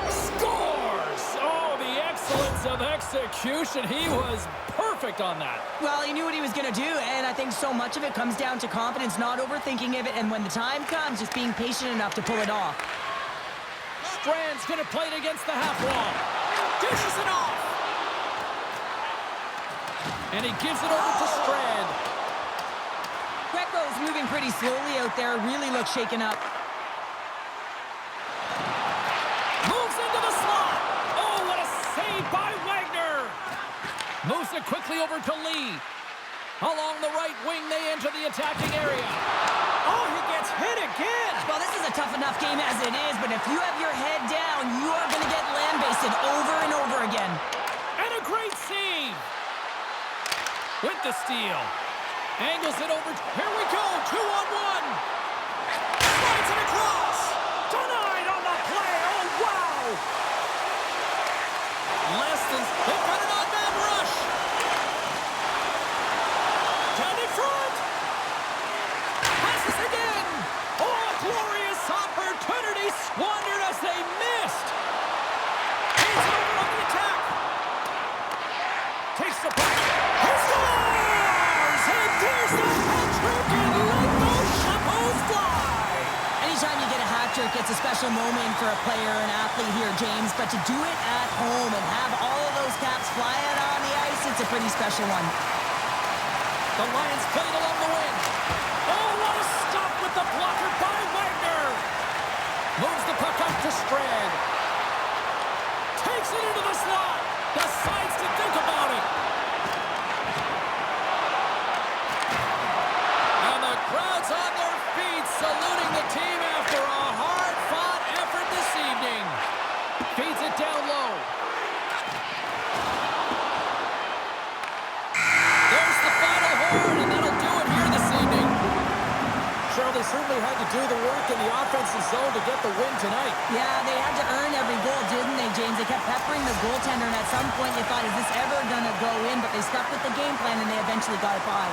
Scores! Oh, the excellence of execution. He was perfect on that. Well, he knew what he was going to do, and I think so much of it comes down to confidence, not overthinking of it, and when the time comes, just being patient enough to pull it off. Strand's going to play it against the half wall. Dishes it off. And he gives it over to Strand. Greco's moving pretty slowly out there, really looks shaken up. Moves into the slot. Oh, what a save by Wagner. Moves it quickly over to Lee. Along the right wing, they enter the attacking area. Oh, he gets hit again. Well, this is a tough enough game as it is, but if you have your head down, you are going to get lambasted over and over again. And a great save. With the steal. Angles it over. Here we go. 2-on-1. Slides it across. Denied on the play. Oh, wow. They've got an on-man rush. Down in front. Passes again. Oh, a glorious opportunity squandered as they missed. He's over on the attack. Takes the puck. He scores! And there's the hat trick, and let those chapeaus fly. Anytime you get a hat trick, it's a special moment for a player, an athlete here, James, but to do it at home and have all of those caps fly out on the ice, it's a pretty special one. The Lions played along the wing. Oh, what a stop with the blocker by Wagner. Moves the puck up to Strand. Takes it into the slot. Decides to think about it. And the crowd's on their feet, saluting the team after a hard-fought effort this evening. Feeds it down low. There's the final horn, and that'll do it here this evening. Cheryl, they certainly had to do the work in the offensive zone to get the win tonight. Yeah, they had to earn every goal, didn't they, James? They kept peppering the goaltender, and at some point they thought, is this ever going to go in? But they stuck with the game plan, and they eventually got it by.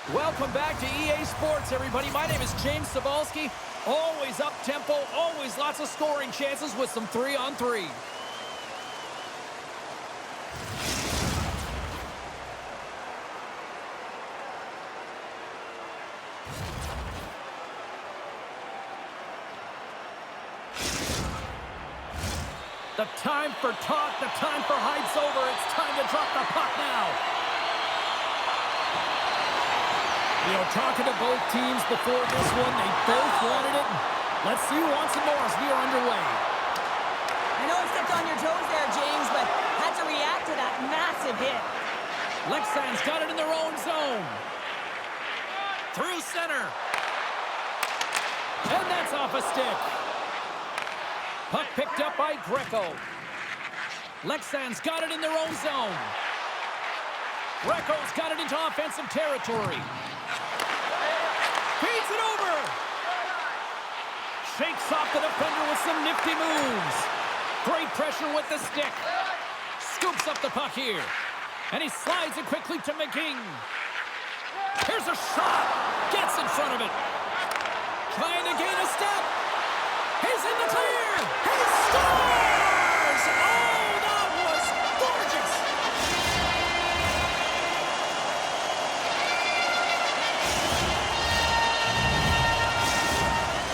Welcome back to EA Sports, everybody. My name is James Cebulski. Always up-tempo, always lots of scoring chances with some 3-on-3. The time for talk, the time for hype's over. It's time to drop the puck now. You know, talking to both teams before this one, they both wanted it. Let's see who wants it more as we are underway. I know I stepped on your toes there, James, but had to react to that massive hit. Lexan's got it in their own zone. Through center. And that's off a stick. Puck picked up by Greco. Lexan's got it in their own zone. Greco's got it into offensive territory. Feeds it over. Shakes off the defender with some nifty moves. Great pressure with the stick. Scoops up the puck here. And he slides it quickly to McGing. Here's a shot. Gets in front of it. Trying to gain a step. He's in the clear. He scores! Oh, that was gorgeous.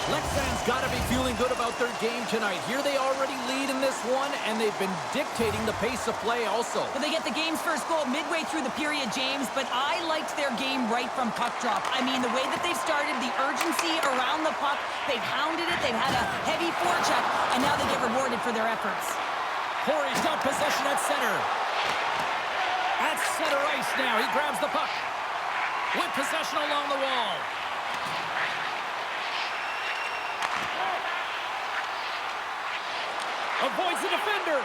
Lexan's got to be feeling good about their game tonight. Here they already lead in this one, and they've been dictating the pace of play also. Well, they get the game's first goal midway through the period, James, but I liked their game right from puck drop. I mean, the way that they've started, the urgency around the puck, they've hounded it, they've had a heavy forecheck, and now they get rewarded for their efforts. Corey's got possession at center. At center ice now, he grabs the puck. With possession along the wall. Avoids the defender.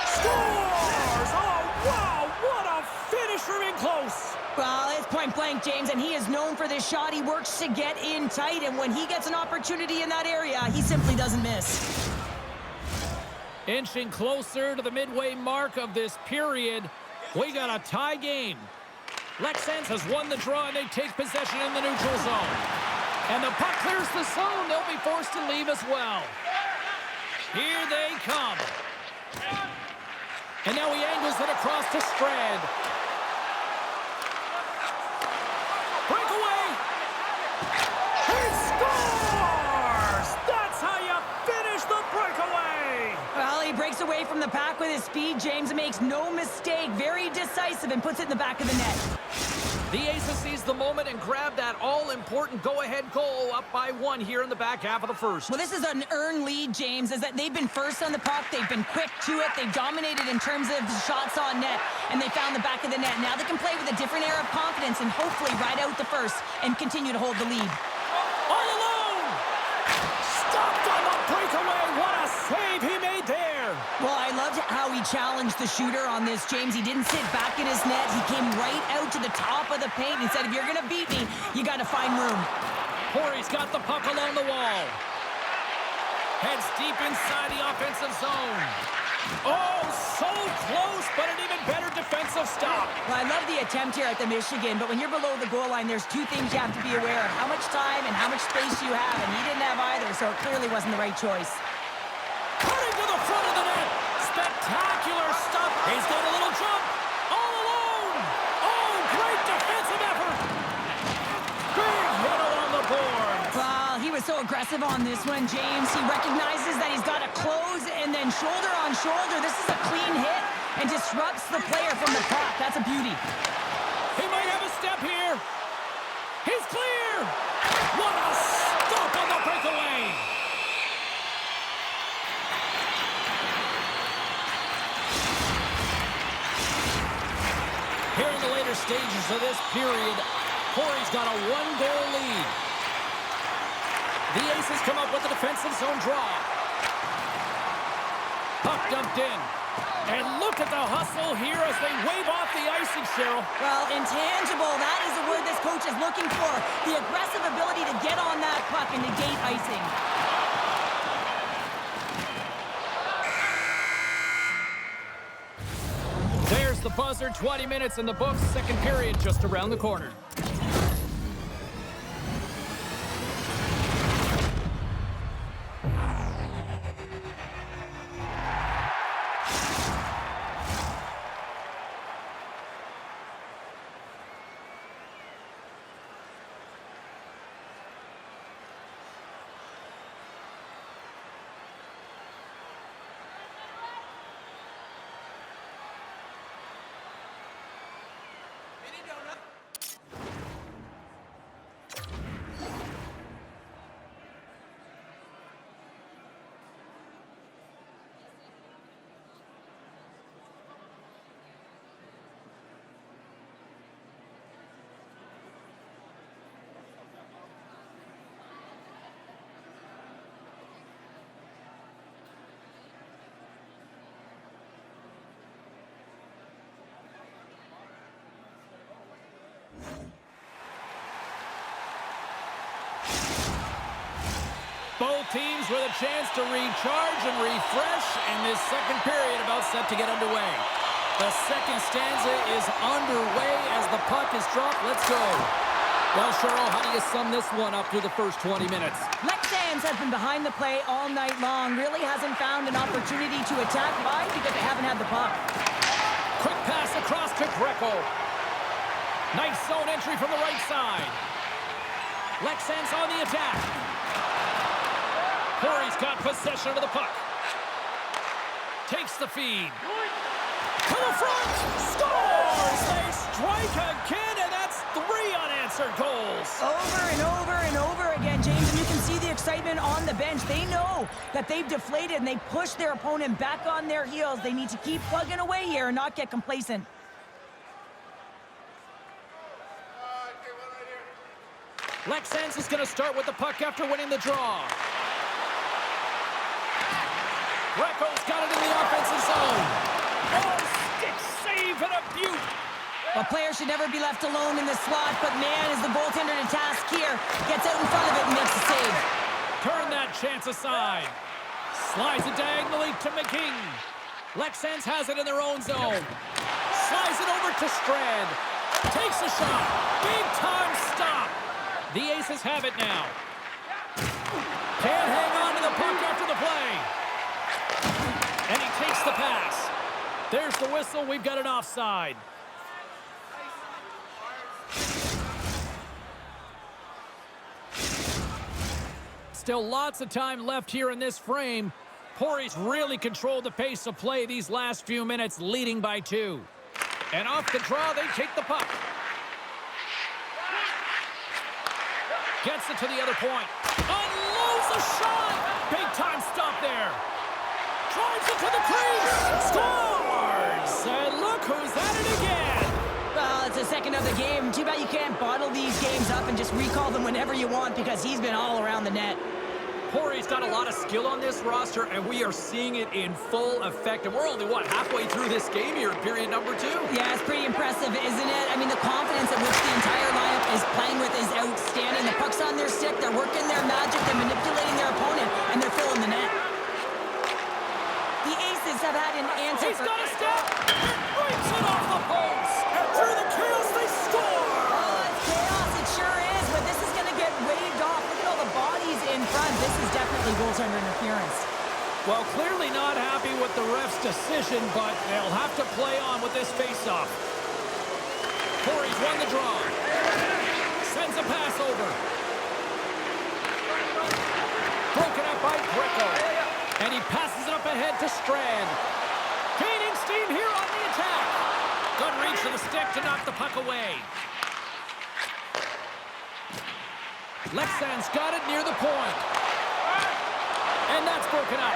Scores! Oh, wow! What a finish from in close. Well, it's point blank, James, and he is known for this shot. He works to get in tight, and when he gets an opportunity in that area, he simply doesn't miss. Inching closer to the midway mark of this period, we got a tie game. Lexans has won the draw, and they take possession in the neutral zone. And the puck clears the zone. They'll be forced to leave as well. Here they come. And now he angles it across to Strand. Breakaway. He scores! That's how you finish the breakaway. Well, he breaks away from the pack with his speed. James makes no mistake. Very decisive and puts it in the back of the net. The Aces seize the moment and grab that all-important go-ahead goal up by 1 here in the back half of the first. Well, this is an earned lead, James, is that they've been first on the puck. They've been quick to it. They've dominated in terms of the shots on net, and they found the back of the net. Now they can play with a different air of confidence and hopefully ride out the first and continue to hold the lead. All alone! Stopped on the breakaway. What a save he made there. Well, I loved how he challenged the shooter on this, James. He didn't sit back in his net. He came right out to the top of the paint and said, if you're going to beat me, you got to find room. Corey's got the puck along the wall. Heads deep inside the offensive zone. Oh, so close, but an even better defensive stop. Well, I love the attempt here at the Michigan, but when you're below the goal line, there's two things you have to be aware of. How much time and how much space you have, and he didn't have either, so it clearly wasn't the right choice. Cutting to the front of the net. Spectacular stuff. He's got a little jump. All alone. Oh, great defensive effort. Big hit along the board. Well, he was so aggressive on this one, James. He recognizes that he's got to close and then shoulder on shoulder. This is a clean hit and disrupts the player from the puck. That's a beauty. He might have a step here. He's clear. What a stop on the breakaway. Here in the later stages of this period, Corey's got a 1-goal lead. The Aces come up with a defensive zone draw. Puck dumped in. And look at the hustle here as they wave off the icing, Cheryl. Well, intangible, that is the word this coach is looking for. The aggressive ability to get on that puck and negate icing. There's the buzzer, 20 minutes in the books, second period just around the corner. Both teams with a chance to recharge and refresh, and this second period about set to get underway. The second stanza is underway as the puck is dropped. Let's go. Well, Cheryl, how do you sum this one up through the first 20 minutes? Lex Sands has been behind the play all night long. Really hasn't found an opportunity to attack. Why? Because they haven't had the puck. Quick pass across to Greco. Nice zone entry from the right side. Lex Sands on the attack. Corey's got possession of the puck. Takes the feed. To the front. Scores! They strike again, and that's 3 unanswered goals. Over and over and over again, James, and you can see the excitement on the bench. They know that they've deflated, and they push their opponent back on their heels. They need to keep plugging away here and not get complacent. Lex Sands is going to start with the puck after winning the draw. Greco's got it in the offensive zone. Oh, stick save and a beaut. A player should never be left alone in the slot, but man, is the goaltender to task here. Gets out in front of it and makes a save. Turn that chance aside. Slides it diagonally to McKing. Lex Sands has it in their own zone. Slides it over to Strand. Takes a shot. Big time stop. The Aces have it now. Can't hang on to the puck after the play. And he takes the pass. There's the whistle. We've got an offside. Still lots of time left here in this frame. Pori's really controlled the pace of play these last few minutes, leading by 2. And off the draw, they take the puck. Gets it to the other point. Unloads a shot! Big time stop there. Drives it to the crease. Scores! And look who's at it again. Well, it's the second of the game. Too bad you can't bottle these games up and just recall them whenever you want, because he's been all around the net. Pori's got a lot of skill on this roster, and we are seeing it in full effect. And we're only, halfway through this game here in period number 2? Yeah, it's pretty impressive, isn't it? I mean, the confidence at which the entire lineup is playing with is outstanding. The puck's on their stick, they're working their magic, they're manipulating their opponent, and they're filling the net. The Aces have had an answer. He's got a step! It breaks it off the post! And through the chaos, they score! Oh, it's chaos, it sure is, but this is going to get waved off. Look at all the bodies in front. This is definitely goaltender interference. Well, clearly not happy with the ref's decision, but they'll have to play on with this face-off. Corey's won the draw. Sends a pass over. Broken up by Greco. And he passes it up ahead to Strand. Gaining steam here on the attack. Good reach to the stick to knock the puck away. Lex Sands got it near the point. And that's broken up.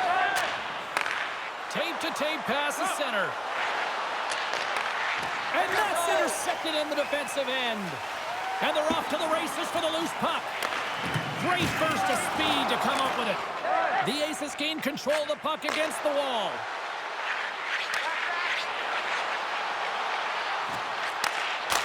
Tape-to-tape pass is center. And that's intercepted in the defensive end. And they're off to the races for the loose puck. Great burst of speed to come up with it. The Aces gain control of the puck against the wall.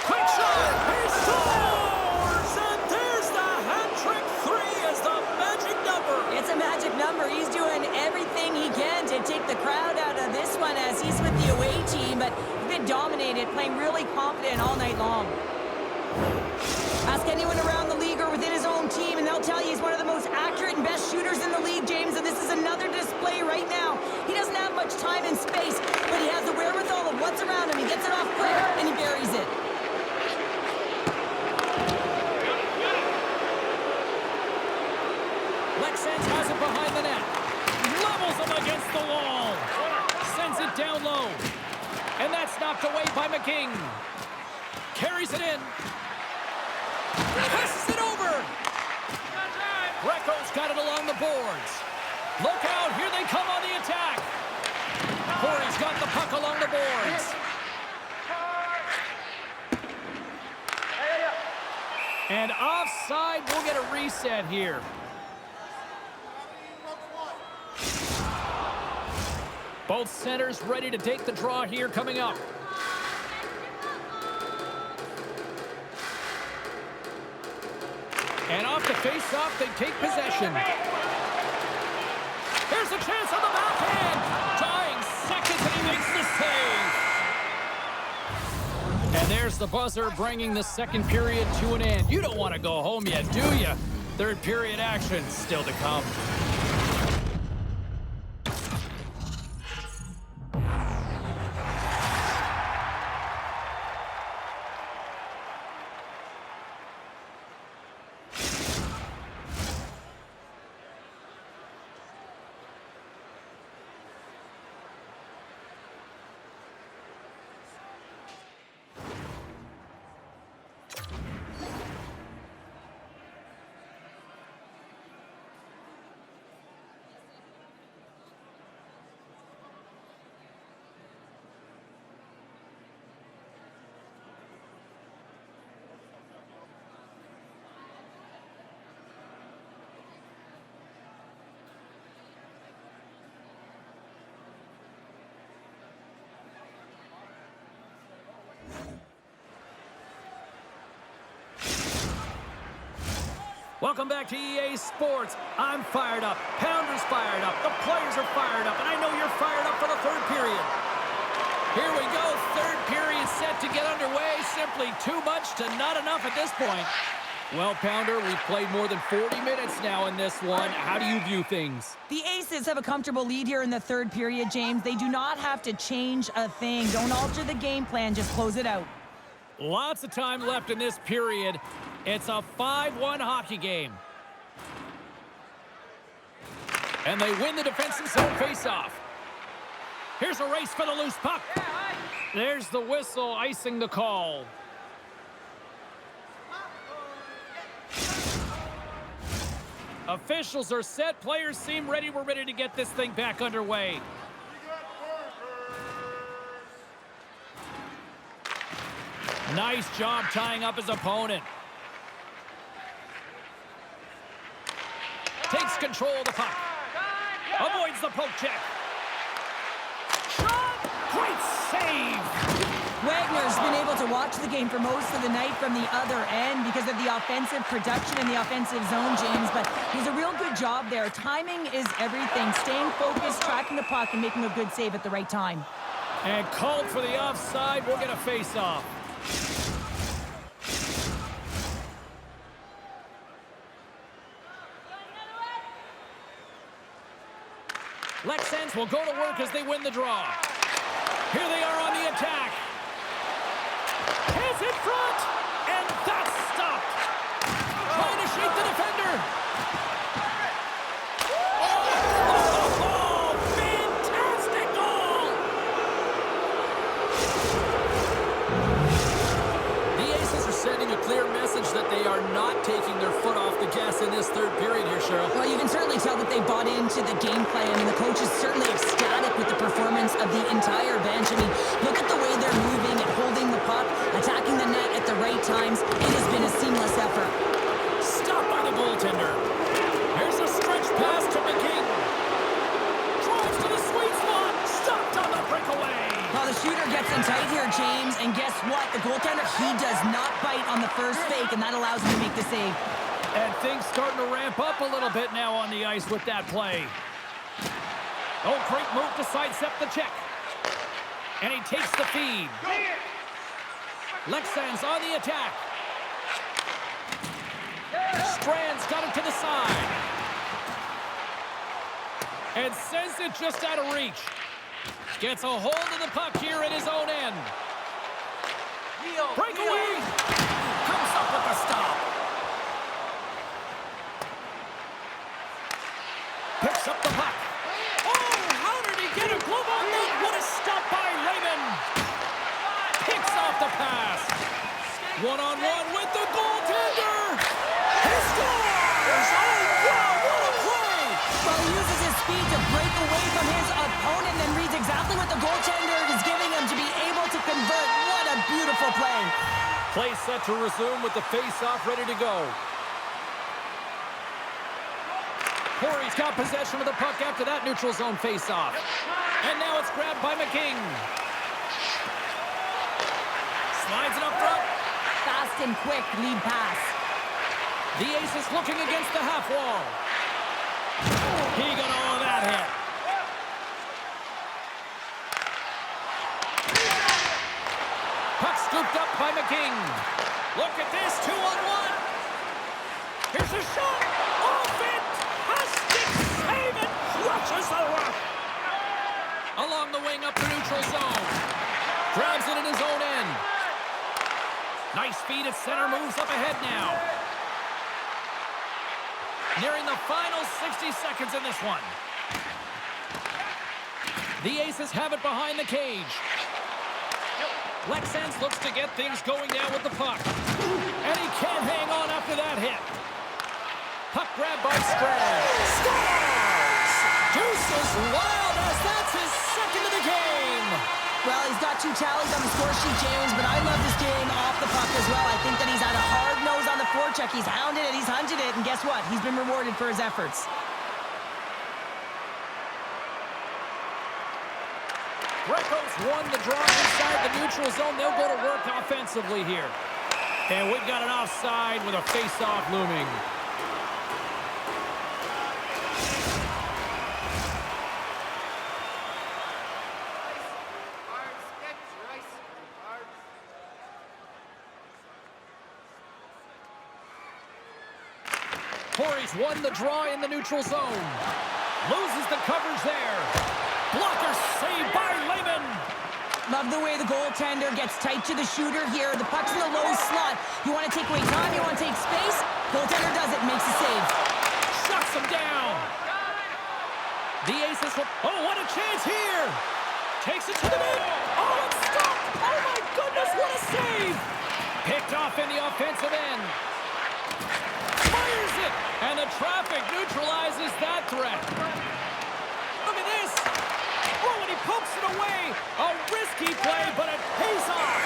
Quick shot! He scores! And there's the hat-trick 3 as the magic number. It's a magic number. He's doing everything he can to take the crowd out of this one as he's with the away team, but he's been dominated, playing really confident all night long. Ask anyone around the league or within his own team, and they'll tell you he's one of the most accurate and best shooters in the league, James, and this is another display right now. He doesn't have much time and space, but he has the wherewithal of what's around him. He gets it off quick, and he buries it. Lex Sands has it behind the net. Levels him against the wall. Sends it down low. And that's knocked away by McKing. Carries it in. Passes it over. Greco's got it along the boards. Look out, here they come on the attack. Corey's got the puck along the boards. And offside, we'll get a reset here. Both centers ready to take the draw here coming up. And off the face-off, they take possession. Here's a chance on the backhand. Dying seconds, and he makes the save. And there's the buzzer, bringing the second period to an end. You don't want to go home yet, do you? Third period action still to come. Welcome back to EA Sports. I'm fired up. Pounder's fired up. The players are fired up. And I know you're fired up for the third period. Here we go. Third period set to get underway. Simply too much to not enough at this point. Well, Pounder, we've played more than 40 minutes now in this one. How do you view things? The Aces have a comfortable lead here in the third period, James. They do not have to change a thing. Don't alter the game plan. Just close it out. Lots of time left in this period. It's a 5-1 hockey game. And they win the defensive zone faceoff. Here's a race for the loose puck. There's the whistle, icing the call. Officials are set. Players seem ready. We're ready to get this thing back underway. Nice job tying up his opponent. Takes control of the puck. Avoids the poke check. Shot! Great save! Wagner's been able to watch the game for most of the night from the other end because of the offensive production in the offensive zone, James, but he's a real good job there. Timing is everything. Staying focused, tracking the puck, and making a good save at the right time. And called for the offside. We'll get a face-off. Lexans will go to work as they win the draw. Here they are on the attack. His in front, and that's stopped. Trying to shake the defender. Oh, fantastic goal! The Aces are sending a clear message that they are not taking their foot off the gas in this third period here, Cheryl. Well, you can certainly tell that they bought into the game plan, and the coach is certainly ecstatic with the performance of the entire bench. I mean, look at the way they're moving and holding the puck, attacking the net at the right times. It has been a seamless effort. Stopped by the goaltender. Here's a stretch pass to McKing. Drives to the sweet spot. Stopped on the breakaway. Well, the shooter gets in tight here, James, and guess what? The goaltender, he does not bite on the first fake, and that allows him to make the save. And things starting to ramp up a little bit now on the ice with that play. Oh, great move to sidestep the check. And he takes the feed. Lexans on the attack. Strand's got it to the side. And sends it just out of reach. Gets a hold of the puck here at his own end. Breakaway! Comes up with the stop. Picks up the puck. Oh, how did he get a glove on that? What a stop by Raymond. Picks off the pass. One-on-one with the goaltender. He scores! Oh, wow, what a play! Well, he uses his speed to break away from his opponent and reads exactly what the goaltender is giving him to be able to convert. What a beautiful play. Play set to resume with the face-off ready to go. Corey's got possession of the puck after that neutral zone face-off. And now it's grabbed by McKing. Slides it up front. Fast and quick lead pass. The Aces looking against the half wall. He got all of that hit. Scooped up by McKing. Look at this, 2-on-1. Here's a shot. Oh, fantastic save and crushes the rush. Along the wing up the neutral zone. Grabs it in his own end. Nice feed at center, moves up ahead now. Nearing the final 60 seconds in this one. The Aces have it behind the cage. Lexans looks to get things going down with the puck. And he can't hang on after that hit. Puck grab by Strand. Scores! Deuce is wild as that's his second of the game. Well, he's got 2 tallies on the score sheet, James, but I love this game off the puck as well. I think that he's had a hard nose on the forecheck. He's hounded it, he's hunted it, and guess what? He's been rewarded for his efforts. Greco's won the draw inside the neutral zone. They'll go to work offensively here. And we've got an offside with a face-off looming. Corey's won the draw in the neutral zone. Loses the coverage there. Blocker saved by Lehman. Love the way the goaltender gets tight to the shooter here. The puck's in the low slot. You want to take away time, you want to take space. Goaltender does it, makes a save. Shuts him down. The Aces, oh, what a chance here. Takes it to the net. Oh, it's stopped. Oh, my goodness, what a save. Picked off in the offensive end. Fires it, and the traffic neutralizes that threat. Look at this. Oh, and he pokes it away. A risky play, but it pays off.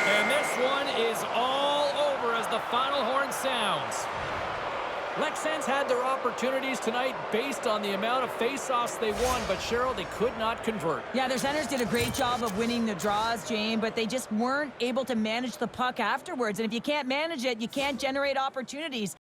And this one is all over as the final horn sounds. Lexans had their opportunities tonight based on the amount of face-offs they won, but Cheryl, they could not convert. Yeah, their centers did a great job of winning the draws, Jane, but they just weren't able to manage the puck afterwards. And if you can't manage it, you can't generate opportunities.